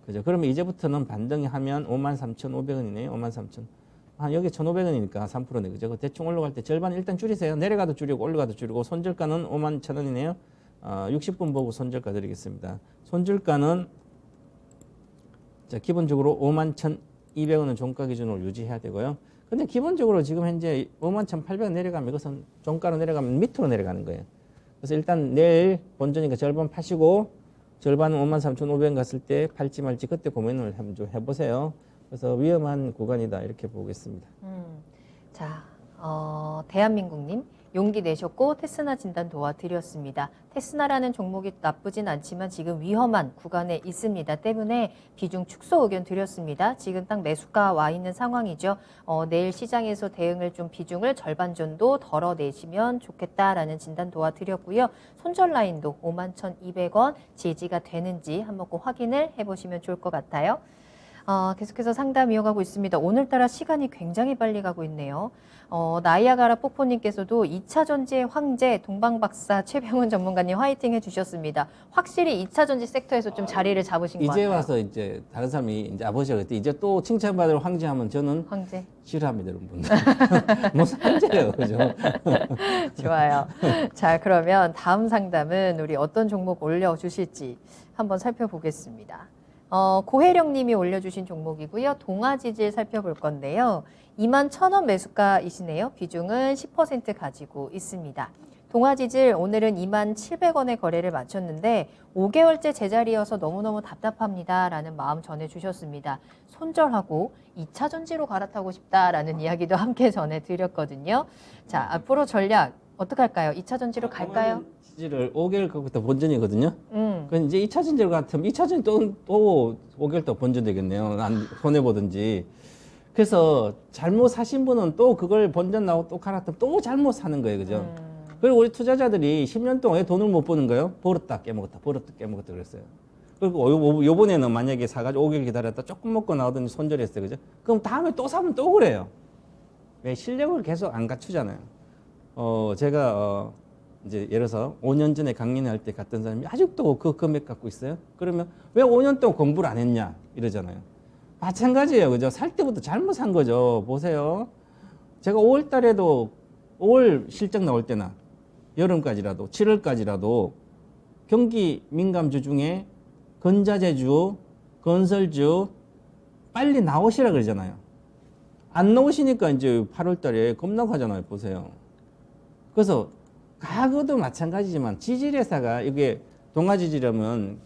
그죠? 그러면 이제부터는 반등이 하면 53,500원이네요. 53,000원. 여기 1,500원이니까 3%네. 그죠? 대충 올라갈 때 절반 일단 줄이세요. 내려가도 줄이고 올라가도 줄이고 손절가는 51,000원이네요. 60분 보고 손절가 드리겠습니다. 손절가는 자, 기본적으로 51,200원은 종가 기준으로 유지해야 되고요. 근데 기본적으로 지금 현재 51,800원 내려가면 이것은 종가로 내려가면 밑으로 내려가는 거예요. 그래서 일단 내일 본전이니까 절반 파시고 절반은 53,500원 갔을 때 팔지 말지 그때 고민을 좀 해보세요. 그래서 위험한 구간이다 이렇게 보겠습니다. 자, 대한민국님 용기 내셨고 테스나 진단 도와드렸습니다. 테스나라는 종목이 나쁘진 않지만 지금 위험한 구간에 있습니다. 때문에 비중 축소 의견 드렸습니다. 지금 딱 매수가 와 있는 상황이죠. 내일 시장에서 대응을 좀 비중을 절반 정도 덜어내시면 좋겠다라는 진단 도와드렸고요. 손절 라인도 51,200원 지지가 되는지 한번 꼭 확인을 해보시면 좋을 것 같아요. 계속해서 상담 이어가고 있습니다. 오늘따라 시간이 굉장히 빨리 가고 있네요. 나이아가라 뽀뽀님께서도 2차 전지의 황제 동방박사 최병훈 전문가님 화이팅 해주셨습니다. 확실히 2차 전지 섹터에서 좀 자리를 잡으신 것 같아요. 이제 와서 이제 다른 사람이 이제 아버지가 그때 이제 또 칭찬받을 황제하면 저는 황제. 싫어합니다, 여러분. 무슨 황제예요, 그죠? 좋아요. 자, 그러면 다음 상담은 우리 어떤 종목 올려주실지 한번 살펴보겠습니다. 고혜령 님이 올려주신 종목이고요. 동아지질 살펴볼 건데요. 21,000원 매수가이시네요. 비중은 10% 가지고 있습니다. 동아지질 오늘은 27,700원에 거래를 마쳤는데 5개월째 제자리여서 너무너무 답답합니다. 라는 마음 전해주셨습니다. 손절하고 2차 전지로 갈아타고 싶다라는 이야기도 함께 전해드렸거든요. 자, 앞으로 전략 어떻게 할까요? 2차 전지로 갈까요? 지지를 5개월 거부터 본전이거든요. 그럼 이제 2차 전지로 같으면 2차 전지 또 5개월 더 본전되겠네요. 안 손해보든지. 그래서 잘못 사신 분은 또 그걸 본전 나오고 또 갈아타면 또 잘못 사는 거예요. 그죠? 그리고 우리 투자자들이 10년 동안 왜 돈을 못 버는 거예요? 벌었다 깨먹었다, 벌었다 깨먹었다 그랬어요. 그리고 요번에는 만약에 사가지고 5개월 기다렸다 조금 먹고 나오더니 손절했어요. 그죠? 그럼 다음에 또 사면 또 그래요. 왜? 실력을 계속 안 갖추잖아요. 제가 이제 예를 들어서 5년 전에 강연할 때 갔던 사람이 아직도 그 금액 갖고 있어요. 그러면 왜 5년 동안 공부를 안 했냐 이러잖아요. 마찬가지예요. 그죠? 살 때부터 잘못 산 거죠. 보세요. 제가 5월 달에도 5월 실적 나올 때나 여름까지라도 7월까지라도 경기 민감주 중에 건자재주, 건설주 빨리 나오시라 그러잖아요. 안 나오시니까 이제 8월 달에 급락하잖아요. 보세요. 그래서 과거도 마찬가지지만 지질회사가 이게 동아지질하면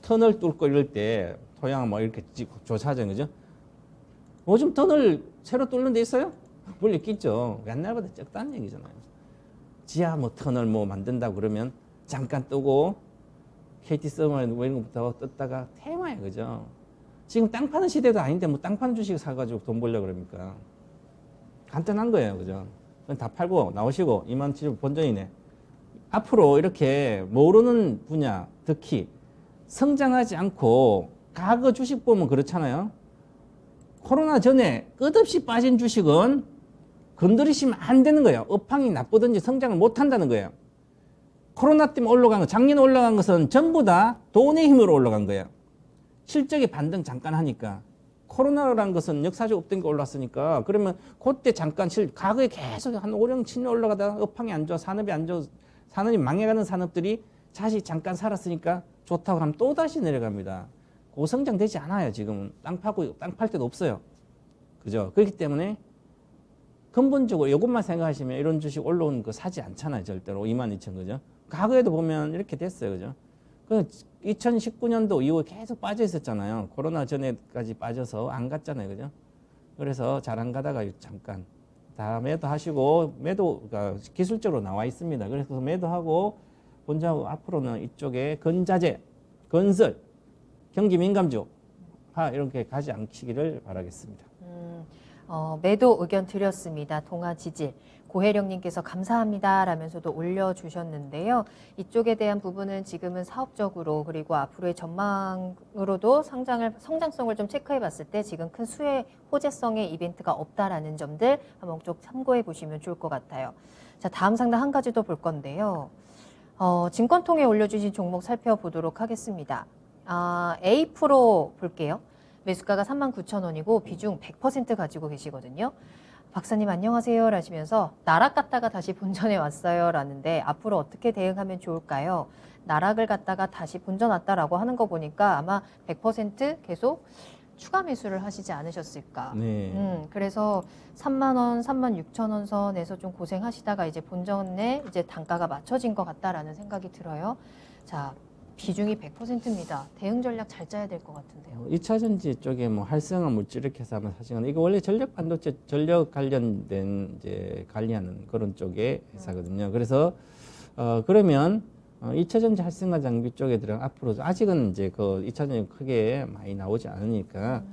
터널 뚫고 이럴 때 토양 뭐 이렇게 조사하잖아요. 그죠? 요즘 터널 새로 뚫는 데 있어요? 물론 있겠죠. 옛날보다 적다는 얘기잖아요. 지하 뭐 터널 뭐 만든다고 그러면 잠깐 뜨고 KT 서머 뭐 이런 거부터 떴다가 테마예요. 그죠? 지금 땅 파는 시대도 아닌데 뭐 땅 파는 주식 사가지고 돈 벌려고 그럽니까? 간단한 거예요. 그죠? 다 팔고 나오시고 27,000원 본전이네. 앞으로 이렇게 모르는 분야, 특히 성장하지 않고 과거 주식 보면 그렇잖아요. 코로나 전에 끝없이 빠진 주식은 건드리시면 안 되는 거예요. 업황이 나쁘든지 성장을 못 한다는 거예요. 코로나 때문에 올라간 거, 작년에 올라간 것은 전부 다 돈의 힘으로 올라간 거예요. 실적이 반등 잠깐 하니까. 코로나라는 것은 역사적 없던 게 올랐으니까 그러면 그때 잠깐 과거에 계속 한 5년, 7년 올라가다가 업황이 안 좋아, 산업이 안 좋아, 산업이 망해가는 산업들이 다시 잠깐 살았으니까 좋다고 하면 또 다시 내려갑니다. 고성장 되지 않아요. 지금은 땅 팔 때도 없어요. 그죠? 그렇기 때문에 근본적으로 이것만 생각하시면 이런 주식 올라오는 거 사지 않잖아요. 절대로 22,000 그죠? 과거에도 보면 이렇게 됐어요. 그죠? 그 2019년도 이후에 계속 빠져 있었잖아요. 코로나 전에까지 빠져서 안 갔잖아요. 그죠? 그래서 잘 안 가다가 잠깐 다 매도하시고 매도가 기술적으로 나와 있습니다. 그래서 매도하고 본전하고 앞으로는 이쪽에 건자재, 건설, 경기 민감주 이렇게 가지 않기를 바라겠습니다. 매도 의견 드렸습니다. 동아지질. 고혜령님께서 감사합니다 라면서도 올려주셨는데요. 이쪽에 대한 부분은 지금은 사업적으로 그리고 앞으로의 전망으로도 성장성을 좀 체크해 봤을 때 지금 큰 수혜 호재성의 이벤트가 없다라는 점들 한번 좀 참고해 보시면 좋을 것 같아요. 자, 다음 상담 한 가지 더 볼 건데요. 증권통에 올려주신 종목 살펴보도록 하겠습니다. A프로 볼게요. 매수가가 39,000원이고 비중 100% 가지고 계시거든요. 박사님 안녕하세요 라시면서 나락 갔다가 다시 본전에 왔어요 라는데 앞으로 어떻게 대응하면 좋을까요? 나락을 갔다가 다시 본전 왔다라고 하는 거 보니까 아마 100% 계속 추가 매수를 하시지 않으셨을까. 네. 그래서 3만원, 36,000원 선에서 좀 고생하시다가 이제 본전에 이제 단가가 맞춰진 것 같다라는 생각이 들어요. 자, 비중이 100%입니다. 대응 전략 잘 짜야 될 것 같은데요. 2차 전지 쪽에 뭐 활성화 물질 이렇게 해서 하면 사실은 이거 원래 전력 반도체 전력 관련된 이제 관리하는 그런 쪽의 회사거든요. 그래서 그러면 2차 전지 활성화 장비 쪽에 들어가 앞으로 아직은 이제 그 2차 전지 크게 많이 나오지 않으니까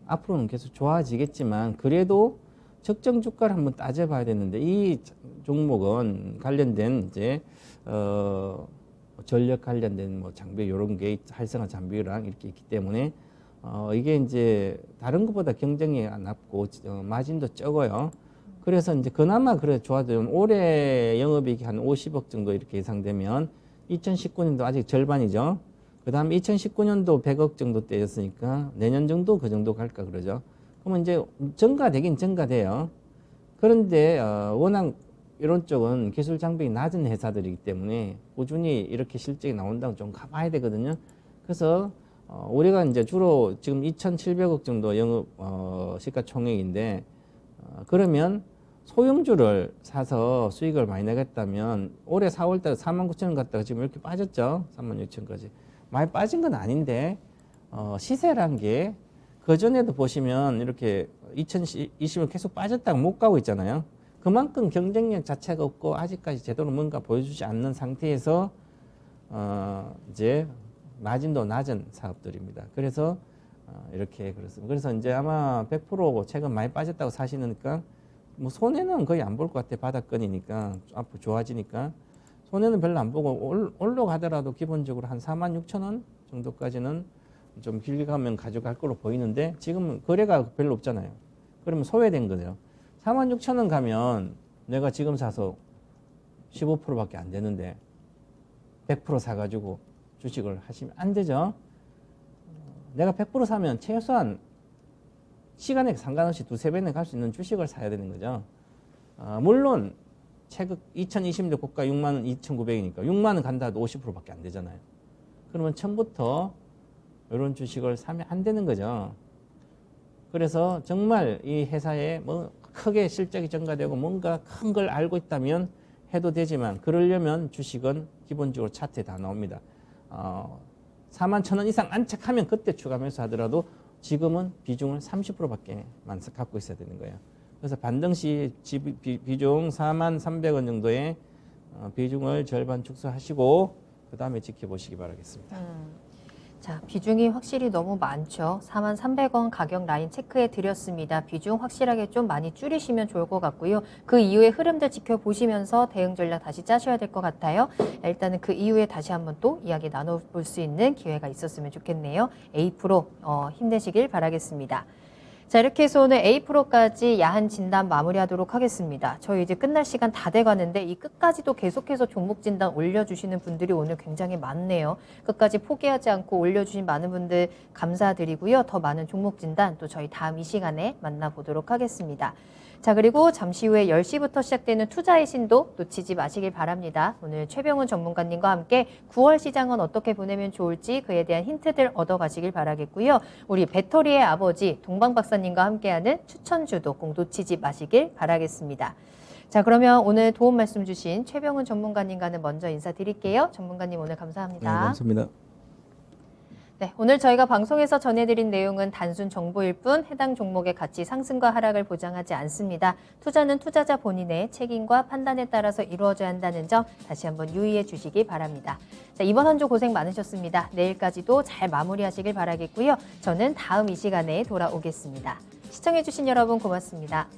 앞으로는 계속 좋아지겠지만 그래도 적정 주가를 한번 따져봐야 되는데 이 종목은 관련된 이제 전력 관련된 뭐 장비 이런 게 활성화 장비랑 이렇게 있기 때문에 이게 이제 다른 것보다 경쟁이 낮고 마진도 적어요. 그래서 이제 그나마 그래 좋아도 올해 영업이익이 한 50억 정도 이렇게 예상되면 2019년도 아직 절반이죠. 그 다음에 2019년도 100억 정도 때였으니까 내년 정도 그 정도 갈까 그러죠. 그러면 이제 증가되긴 증가돼요. 그런데 워낙 이런 쪽은 기술 장벽이 낮은 회사들이기 때문에 꾸준히 이렇게 실적이 나온다고 좀 가봐야 되거든요. 그래서 우리가 이제 주로 지금 2,700억 정도 영업 시가총액인데 그러면 소형주를 사서 수익을 많이 내겠다면 올해 4월달에 49,000원 갔다가 지금 이렇게 빠졌죠. 36,000원까지. 많이 빠진 건 아닌데 시세란 게 그전에도 보시면 이렇게 2020년 계속 빠졌다가 못 가고 있잖아요. 그만큼 경쟁력 자체가 없고 아직까지 제대로 뭔가 보여주지 않는 상태에서 이제 마진도 낮은 사업들입니다. 그래서 이렇게 그렇습니다. 그래서 이제 아마 100% 최근 많이 빠졌다고 사시니까 뭐 손해는 거의 안 볼 것 같아. 바닥권이니까 앞으로 좋아지니까 손해는 별로 안 보고 올라가더라도 기본적으로 한 46,000원 정도까지는 좀 길게 가면 가져갈 걸로 보이는데 지금은 거래가 별로 없잖아요. 그러면 소외된 거죠. 46,000원 가면 내가 지금 사서 15%밖에 안 되는데 100% 사가지고 주식을 하시면 안 되죠. 내가 100% 사면 최소한 시간에 상관없이 두세 배는 갈 수 있는 주식을 사야 되는 거죠. 물론 최근 2020년도 고가 6만 2,900이니까 6만 원 간다 해도 50%밖에 안 되잖아요. 그러면 처음부터 이런 주식을 사면 안 되는 거죠. 그래서 정말 이 회사에 뭐 크게 실적이 증가되고 뭔가 큰 걸 알고 있다면 해도 되지만 그러려면 주식은 기본적으로 차트에 다 나옵니다. 41,000원 이상 안착하면 그때 추가 매수하더라도 지금은 비중을 30%밖에 갖고 있어야 되는 거예요. 그래서 반등시 비중 43,300원 정도의 비중을 절반 축소하시고 그 다음에 지켜보시기 바라겠습니다. 자, 비중이 확실히 너무 많죠. 43,300원 가격 라인 체크해 드렸습니다. 비중 확실하게 좀 많이 줄이시면 좋을 것 같고요. 그 이후의 흐름들 지켜보시면서 대응 전략 다시 짜셔야 될 것 같아요. 일단은 그 이후에 다시 한번 또 이야기 나눠볼 수 있는 기회가 있었으면 좋겠네요. A 프로 힘내시길 바라겠습니다. 자, 이렇게 해서 오늘 A 프로까지 야한 진단 마무리하도록 하겠습니다. 저희 이제 끝날 시간 다 돼가는데 이 끝까지도 계속해서 종목 진단 올려주시는 분들이 오늘 굉장히 많네요. 끝까지 포기하지 않고 올려주신 많은 분들 감사드리고요. 더 많은 종목 진단 또 저희 다음 이 시간에 만나보도록 하겠습니다. 자, 그리고 잠시 후에 10시부터 시작되는 투자의 신도 놓치지 마시길 바랍니다. 오늘 최병훈 전문가님과 함께 9월 시장은 어떻게 보내면 좋을지 그에 대한 힌트들 얻어가시길 바라겠고요. 우리 배터리의 아버지 동방 박사님과 함께하는 추천주도 꼭 놓치지 마시길 바라겠습니다. 자, 그러면 오늘 도움 말씀 주신 최병훈 전문가님과는 먼저 인사드릴게요. 전문가님 오늘 감사합니다. 네, 감사합니다. 네, 오늘 저희가 방송에서 전해드린 내용은 단순 정보일 뿐 해당 종목의 가치 상승과 하락을 보장하지 않습니다. 투자는 투자자 본인의 책임과 판단에 따라서 이루어져야 한다는 점 다시 한번 유의해 주시기 바랍니다. 자, 이번 한 주 고생 많으셨습니다. 내일까지도 잘 마무리하시길 바라겠고요. 저는 다음 이 시간에 돌아오겠습니다. 시청해주신 여러분 고맙습니다.